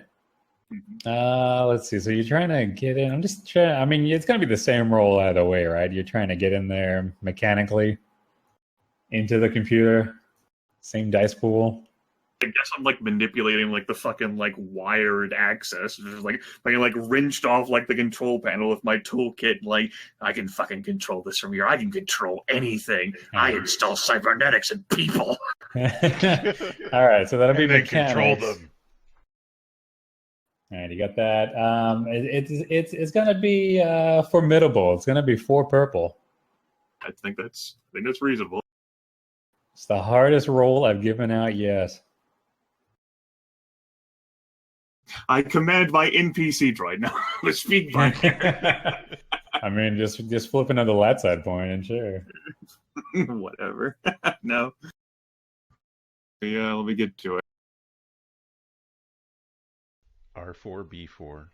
Let's see. So you're trying to get in. I'm just trying. I mean, it's gonna be the same roll either way, right? You're trying to get in there mechanically into the computer. Same dice pool. I guess I'm like manipulating like the fucking like wired access, just like fucking like wrenched off like the control panel with my toolkit. Like I can fucking control this from here. I can control anything. I install cybernetics in people. All right, so that'll be And they mechanics. control them. All right, you got that. It's gonna be formidable. It's gonna be 4 purple. I think that's reasonable. It's the hardest roll I've given out yet. I command my NPC droid now to speak by. I mean, just flip another left side point and sure. Whatever. No. Yeah, let me get to it. R4B4.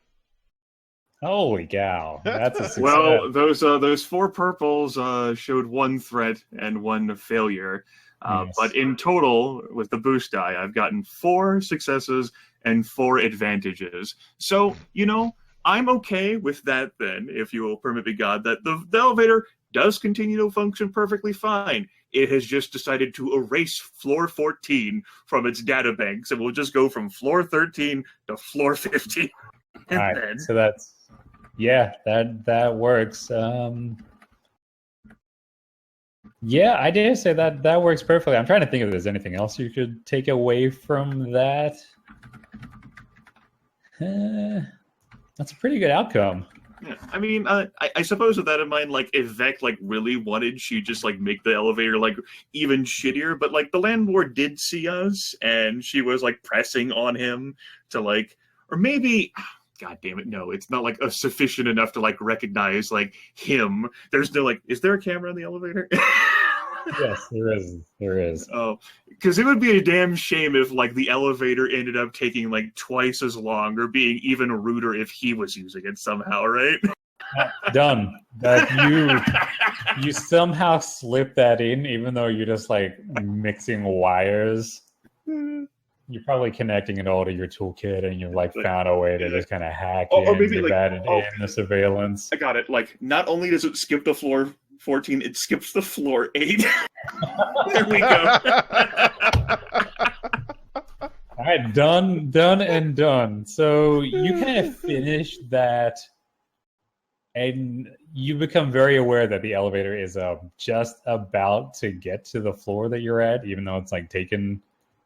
Holy cow, that's a success. Well, those 4 purples showed 1 threat and 1 failure. Yes. But in total, with the boost die, I've gotten 4 successes and 4 advantages. So, you know, I'm okay with that then, if you will permit me, God, that the elevator does continue to function perfectly fine. It has just decided to erase floor 14 from its databanks, and we'll just go from floor 13 to floor 15. All right, so that's that works. Yeah, I dare say that works perfectly. I'm trying to think if there's anything else you could take away from that. That's a pretty good outcome. Yeah, I mean, I suppose with that in mind, like, if Vec, like, really wanted, she'd just, like, make the elevator, like, even shittier, but, like, the landlord did see us, and she was, like, pressing on him to, like, or maybe, god damn it, no, it's not, like, sufficient enough to, like, recognize, like, him. There's no, like, is there a camera in the elevator? Yes, there is. There is. Oh, because it would be a damn shame if like the elevator ended up taking like twice as long or being even ruder if he was using it somehow, right? Done. But you somehow slip that in, even though you're just like mixing wires. You're probably connecting it all to your toolkit, and you've like found a way to just kind of hack or in. maybe You've like, added in the surveillance. I got it. Like, not only does it skip the floor 14, it skips the floor 8. There we go. All right, done, and done. So you kind of finish that, and you become very aware that the elevator is just about to get to the floor that you're at, even though it's like taken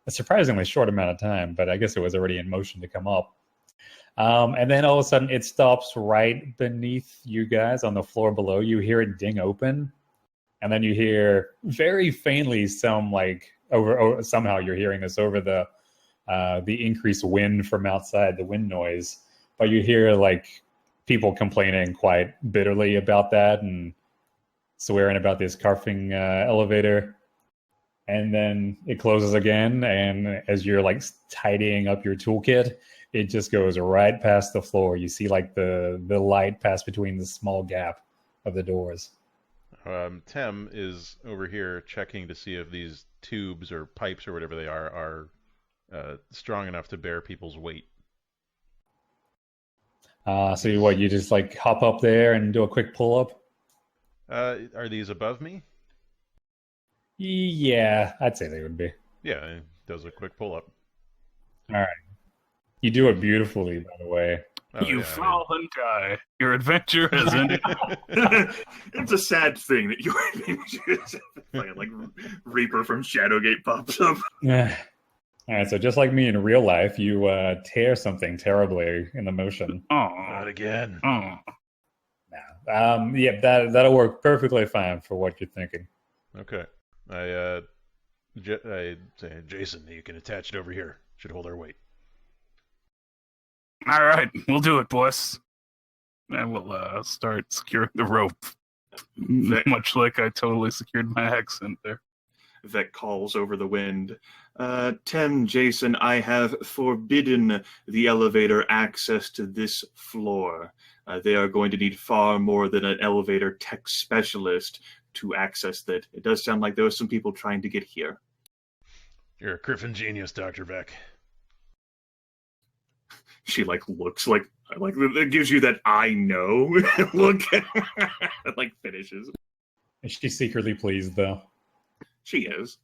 a surprisingly short amount of time, but I guess it was already in motion to come up. And then all of a sudden it stops right beneath you guys on the floor below. You hear it ding open, and then you hear very faintly some like somehow you're hearing this over the increased wind from outside, the wind noise, but you hear like people complaining quite bitterly about that and swearing about this carving elevator. And then it closes again, and as you're like tidying up your toolkit, it just goes right past the floor. You see like the light pass between the small gap of the doors. Tem is over here checking to see if these tubes or pipes or whatever they are strong enough to bear people's weight. So you just like hop up there and do a quick pull up? Are these above me? Yeah, I'd say they would be. Yeah, it does a quick pull up. All right. You do it beautifully, by the way. Oh, You yeah, fall and die. Your adventure has ended. It's a sad thing that your adventure like Reaper from Shadowgate pops up. All right, so just like me in real life, you tear something terribly in the motion. Oh, Not again. oh. Yeah, that'll work perfectly fine for what you're thinking. Okay. I say, Jason, you can attach it over here. Should hold our weight. All right, we'll do it, boys. And we'll start securing the rope. Much like I totally secured my accent there. That calls over the wind. Tem, Jason, I have forbidden the elevator access to this floor. They are going to need far more than an elevator tech specialist to access that. It does sound like there were some people trying to get here. You're a Griffin genius, Dr. Beck. She looks like it gives you that I know look. That finishes. Is she secretly pleased though? She is.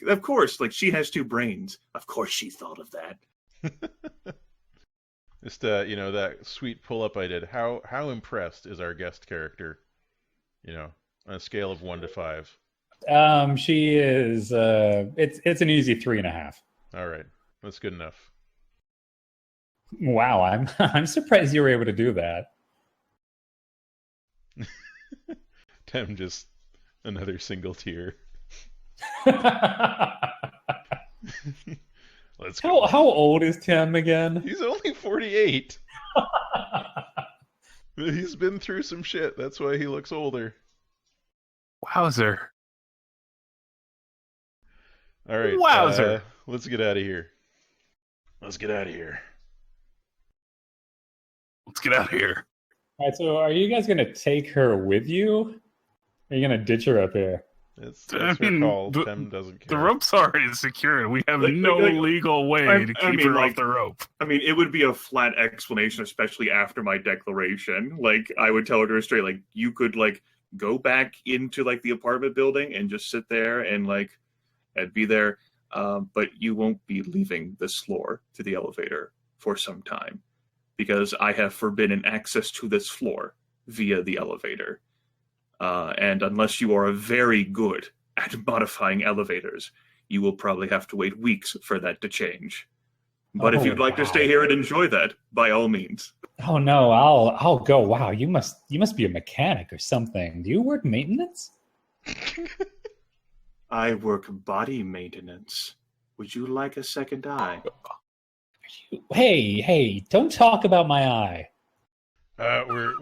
Of course, she has 2 brains. Of course she thought of that. Just that sweet pull up I did. How impressed is our guest character? On a scale of 1 to 5. She is. It's an easy 3.5. All right, that's good enough. Wow, I'm surprised you were able to do that. Tem just another single tear. Let's go. How old is Tim again? He's only 48. He's been through some shit. That's why he looks older. Wowzer. All right. Wowzer. Let's get out of here. Let's get out of here. Let's get out of here. All right, so are you guys going to take her with you? Or are you going to ditch her up here? That's her call. Tem doesn't care. The rope's already secured. We have no legal way to keep her off the rope. I mean, it would be a flat explanation, especially after my declaration. I would tell her to her straight, you could, go back into, the apartment building and just sit there and, and be there. But you won't be leaving this floor to the elevator for some time, because I have forbidden access to this floor via the elevator. And unless you are very good at modifying elevators, you will probably have to wait weeks for that to change. But if you'd like to stay here and enjoy that, by all means. Oh no, I'll go. Wow, you must be a mechanic or something. Do you work maintenance? I work body maintenance. Would you like a second eye? Hey, don't talk about my eye.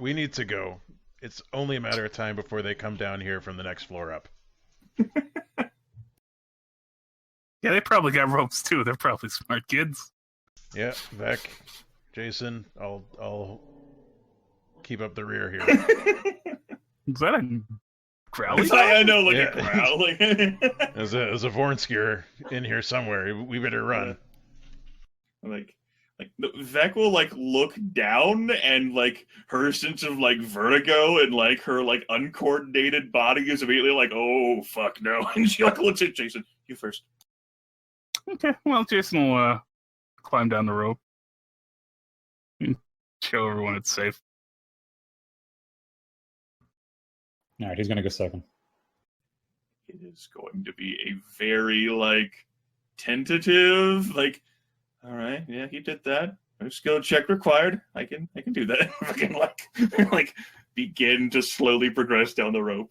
We need to go. It's only a matter of time before they come down here from the next floor up. Yeah, they probably got ropes too. They're probably smart kids. Yeah, Vec, Jason, I'll keep up the rear here. Is that a growly? I know, like Yeah. a growl. Like, There's a Vornskier in here somewhere. We better run. like Vec will like look down, and like her sense of like vertigo and like her like uncoordinated body is immediately like, oh fuck no, and she like looks at Jason. You first. Okay, well, Jason will climb down the rope and show everyone it's safe. All right, he's gonna go second. It is going to be a very like tentative, like, all right, yeah, he did that. No skill check required. I can do that. I can like begin to slowly progress down the rope.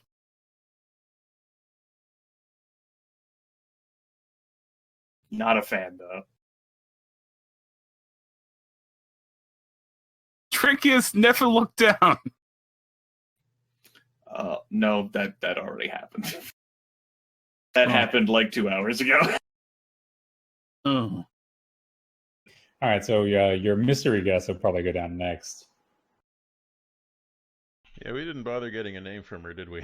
Not a fan though. Trickiest, never look down. No, that already happened. That happened like 2 hours ago. Oh. All right, so your mystery guess will probably go down next. Yeah, we didn't bother getting a name from her, did we?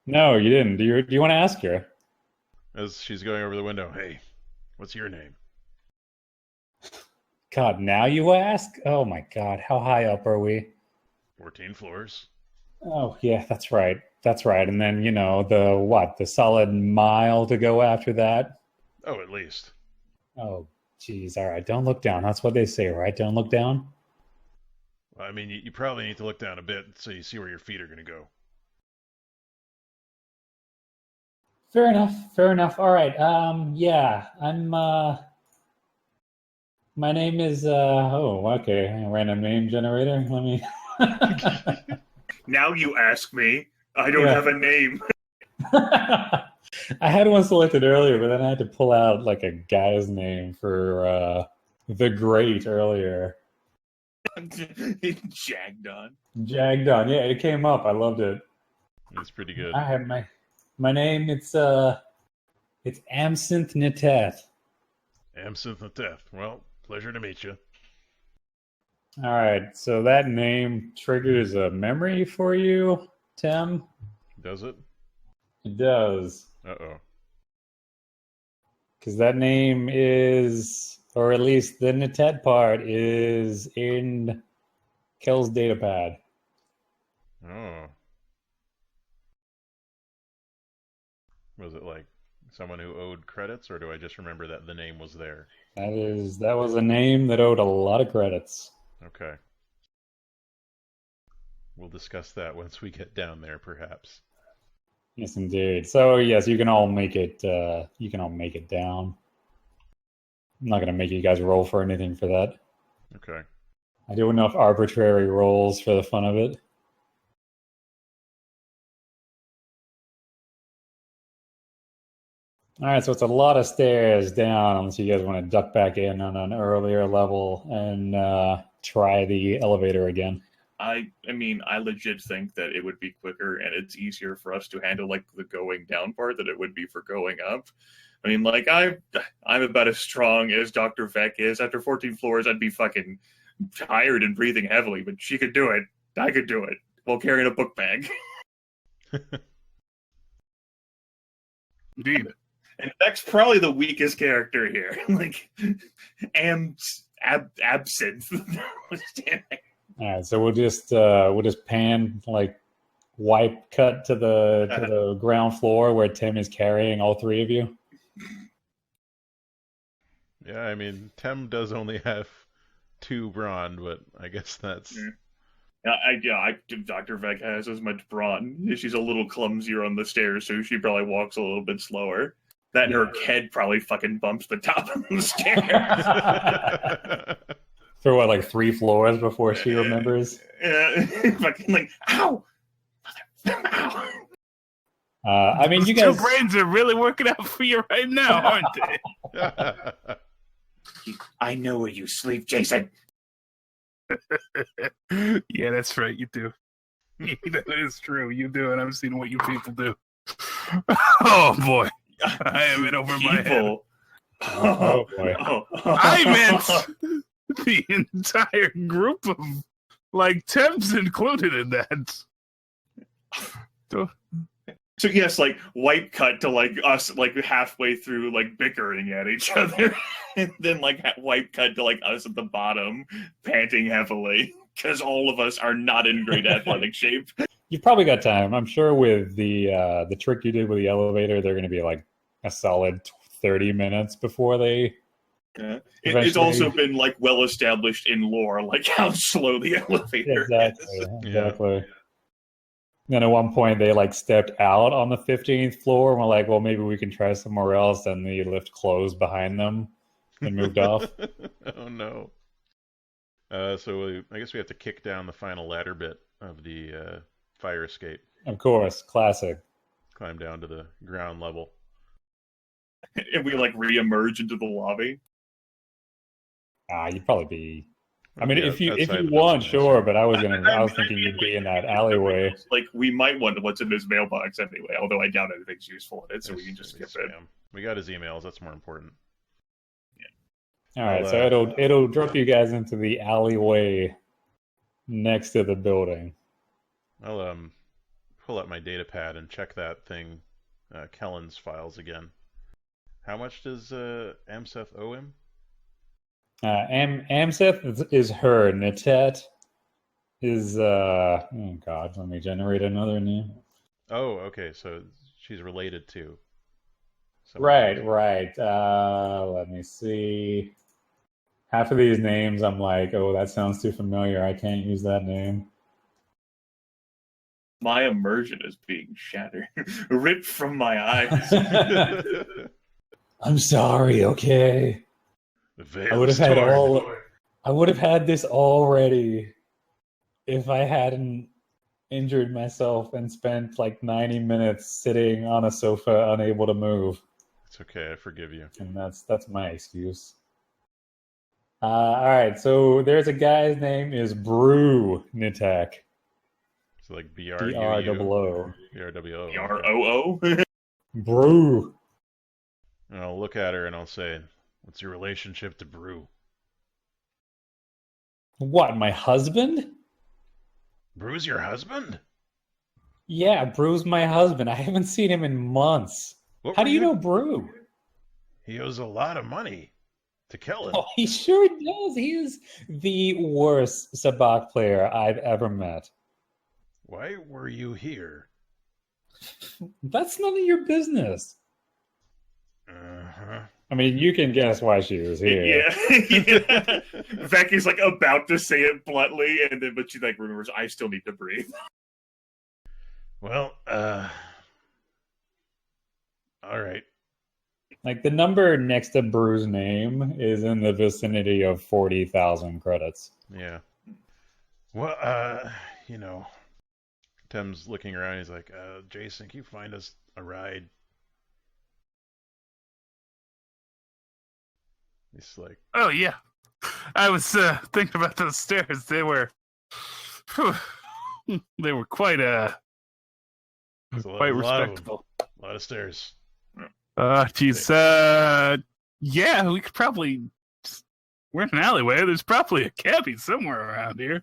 No, you didn't. Do you want to ask her? As she's going over the window, hey, what's your name? God, now you ask? Oh my God, how high up are we? 14 floors. Oh yeah, that's right. That's right. And then the solid mile to go after that. Oh, at least. Oh, geez. All right, don't look down. That's what they say, right? Don't look down. Well, I mean, you probably need to look down a bit so you see where your feet are going to go. Fair enough. Fair enough. All right. Yeah, I'm. My name is. Okay. Random name generator. Let me. Now you ask me. I don't have a name. I had one selected earlier, but then I had to pull out like a guy's name for the Great earlier. Jagged on. Jagged on. Yeah, it came up. I loved it. It's pretty good. I have my name. It's Absinthe Nateth. Absinthe Nateth. Well, pleasure to meet you. All right, so that name triggers a memory for you, Tim? Does it? It does. Uh-oh. Because that name is, or at least the Natet part, is in Kel's datapad. Oh. Was it like someone who owed credits, or do I just remember that the name was there? That was a name that owed a lot of credits. Okay. We'll discuss that once we get down there, perhaps. Yes, indeed. So yes, you can all make it. You can all make it down. I'm not going to make you guys roll for anything for that. Okay. I do enough arbitrary rolls for the fun of it. All right, so it's a lot of stairs down unless you guys want to duck back in on an earlier level and try the elevator again. I mean, I legit think that it would be quicker and it's easier for us to handle like the going down part than it would be for going up. I mean, like I'm about as strong as Dr. Vec is. After 14 floors, I'd be fucking tired and breathing heavily, but she could do it. I could do it while carrying a book bag. Indeed. And Vec's probably the weakest character here. Like, absinthe. All right, so we'll just pan like wipe cut to the ground floor where Tim is carrying all three of you. Yeah, I mean, Tem does only have 2 brawn, but I guess that's... Dr. Vec has as much brawn. She's a little clumsier on the stairs, so she probably walks a little bit slower. That and her head probably fucking bumps the top of the stairs. For what, like 3 floors before she remembers? Fucking like, ow! Ow! I mean, Those you guys... 2 brains are really working out for you right now, aren't they? I know where you sleep, Jason. Yeah, that's right. You do. That is true. You do, and I've seen what you people do. Oh boy, I am in over my head. People. Oh, boy. I meant the entire group of, like, Thames included in that. So yes, like white cut to like us, like halfway through, like bickering at each other, and then like white cut to like us at the bottom, panting heavily because all of us are not in great athletic shape. You've probably got time. I'm sure with the trick you did with the elevator, they're going to be like a solid 30 minutes before they. It's also been like well established in lore, like how slow the elevator is. Exactly. Then at one point they like stepped out on the 15th floor and were like, well, maybe we can try somewhere else. And the lift closed behind them and moved off. Oh no. So I guess we have to kick down the final ladder bit of the fire escape. Of course, classic. Climb down to the ground level. And we like re-emerge into the lobby. You'd probably be. I mean, Yeah, if you outside the want, business. sure, but I was thinking you'd be in that alleyway. Like we might wonder what's in his mailbox anyway, although I doubt anything's useful in it, so we It's- can just skip it's it. spam. We got his emails. That's more important. All right, Well, so it'll drop you guys into the alleyway next to the building. I'll pull up my data pad and check that thing, Kellen's files again. How much does Amseth owe him? Amseth is her. Natet is oh god, let me generate another name. Oh, okay, so she's related to. Right. Let me see. Half of these names, I'm like, oh, that sounds too familiar. I can't use that name. My immersion is being shattered, ripped from my eyes. I'm sorry. Okay. I would have had this already if I hadn't injured myself and spent like 90 minutes sitting on a sofa unable to move. It's okay, I forgive you. And that's my excuse. All right, so there's a guy's name is Brew Nitak. It's like B-R-O-O. B-R-W-O. R-O-O? Brew. And I'll look at her and I'll say, what's your relationship to Brew? What, my husband? Brew's your husband? Yeah, Brew's my husband. I haven't seen him in months. What How were do you know Brew? He owes a lot of money to Kellen. Oh, he sure does. He is the worst Sabak player I've ever met. Why were you here? That's none of your business. Uh-huh. I mean, you can guess why she was here. Yeah. Becky's like about to say it bluntly, and then but she like remembers, I still need to breathe. Well, all right. Like the number next to Brew's name is in the vicinity of 40,000 credits. Yeah. Well, Tim's looking around. He's like, Jason, can you find us a ride? He's like, Oh yeah, I was thinking about those stairs. They were quite quite respectable. A lot of stairs. Geez, yeah, we could probably. We're in an alleyway. There's probably a cabbie somewhere around here.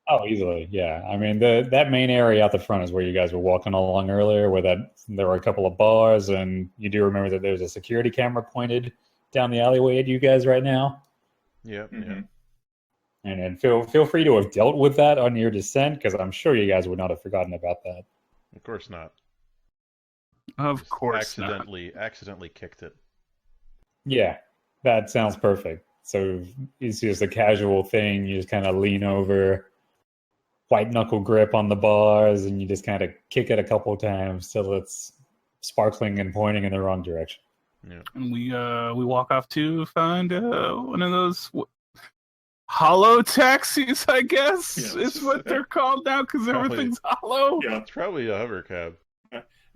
Oh, easily, yeah. I mean, that main area out the front is where you guys were walking along earlier, where there were a couple of bars, and you do remember that there's a security camera pointed down the alleyway at you guys right now. Yep, Mm-hmm. yeah. And then feel free to have dealt with that on your descent, because I'm sure you guys would not have forgotten about that. Of course not. Of Just course accidentally kicked it. Yeah, that sounds perfect. So it's just a casual thing. You just kind of lean over, white knuckle grip on the bars, and you just kind of kick it a couple times till it's sparkling and pointing in the wrong direction. Yeah. And we walk off to find one of those hollow taxis, I guess, Yes. is what they're called now because Probably. everything's hollow. Yeah. It's probably a hover cab.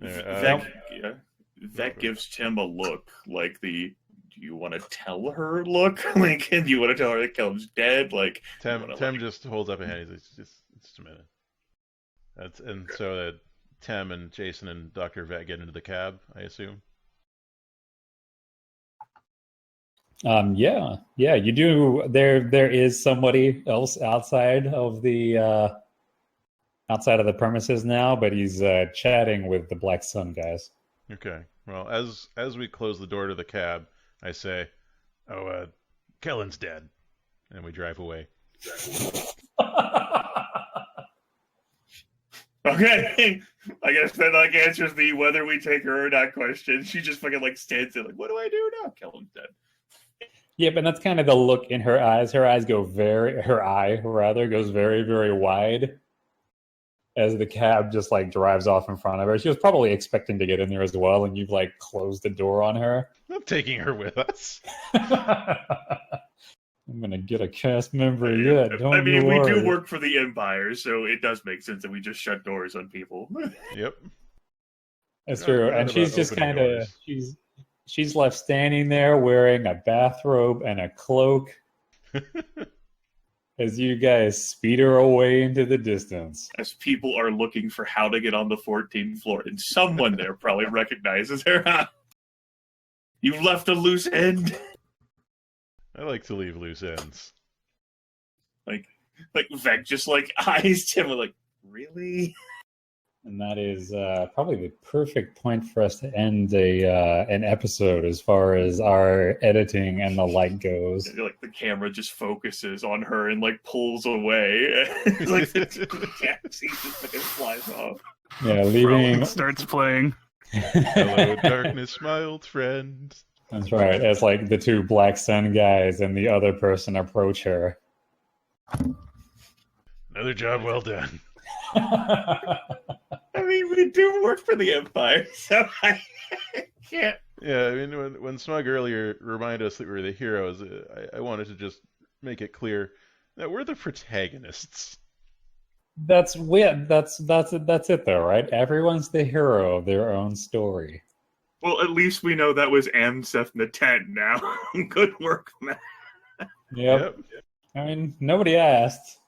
That gives Tim a look like the do you want to tell her look? Like, do you want to tell her that Kellen's dead? Like, Tim just holds up a hand. He's like, just a minute. So that Tem and Jason and Dr. Vet get into the cab, I assume. Yeah, you do. There is somebody else outside of the premises now, but he's chatting with the Black Sun guys. Okay. Well, as we close the door to the cab, I say, "Oh, Kellen's dead," and we drive away. Okay, I guess that like answers the whether we take her or not question. She just fucking like stands there like, what do I do now? Kellen's dead. Yeah, but that's kind of the look in her eyes. Her eye goes very, very wide as the cab just like drives off in front of her. She was probably expecting to get in there as well, and you've like closed the door on her. I'm taking her with us. I'm gonna get a cast member yet. I mean, we do work for the Empire, so it does make sense that we just shut doors on people. Yep. That's true. And she's just kind of she's left standing there wearing a bathrobe and a cloak as you guys speed her away into the distance. As people are looking for how to get on the 14th floor, and someone there probably recognizes her. You've left a loose end. I like to leave loose ends. Like Vec just like eyes Tim like, really? And that is probably the perfect point for us to end an episode as far as our editing and the like goes. Like the camera just focuses on her and like pulls away. Like the cat scene just fucking flies off. Yeah, leaving starts playing. Hello, darkness, my old friend. That's right. As like the two Black Sun guys and the other person approach her. Another job well done. I mean, we do work for the Empire, so I can't. Yeah, I mean, when Smug earlier reminded us that we were the heroes, I wanted to just make it clear that we're the protagonists. That's weird. That's it though, right? Everyone's the hero of their own story. Well, at least we know that was Amseth Naten now. Good work, man. Yep. I mean, nobody asked.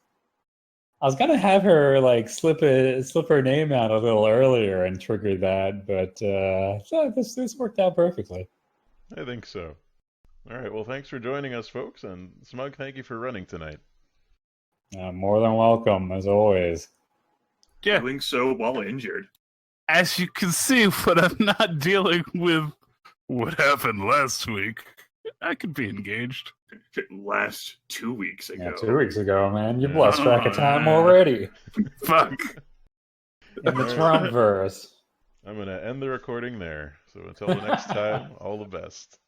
I was gonna have her like slip her name out a little earlier and trigger that, but this worked out perfectly. I think so. All right. Well, thanks for joining us, folks, and Smug, thank you for running tonight. More than welcome, as always. Yeah. Doing so while injured. As you can see, when I'm not dealing with what happened last week, I could be engaged. Last 2 weeks ago. Yeah, 2 weeks ago, man. You've lost track of time already. Fuck. In the Trumpverse. I'm going to end the recording there. So until the next time, all the best.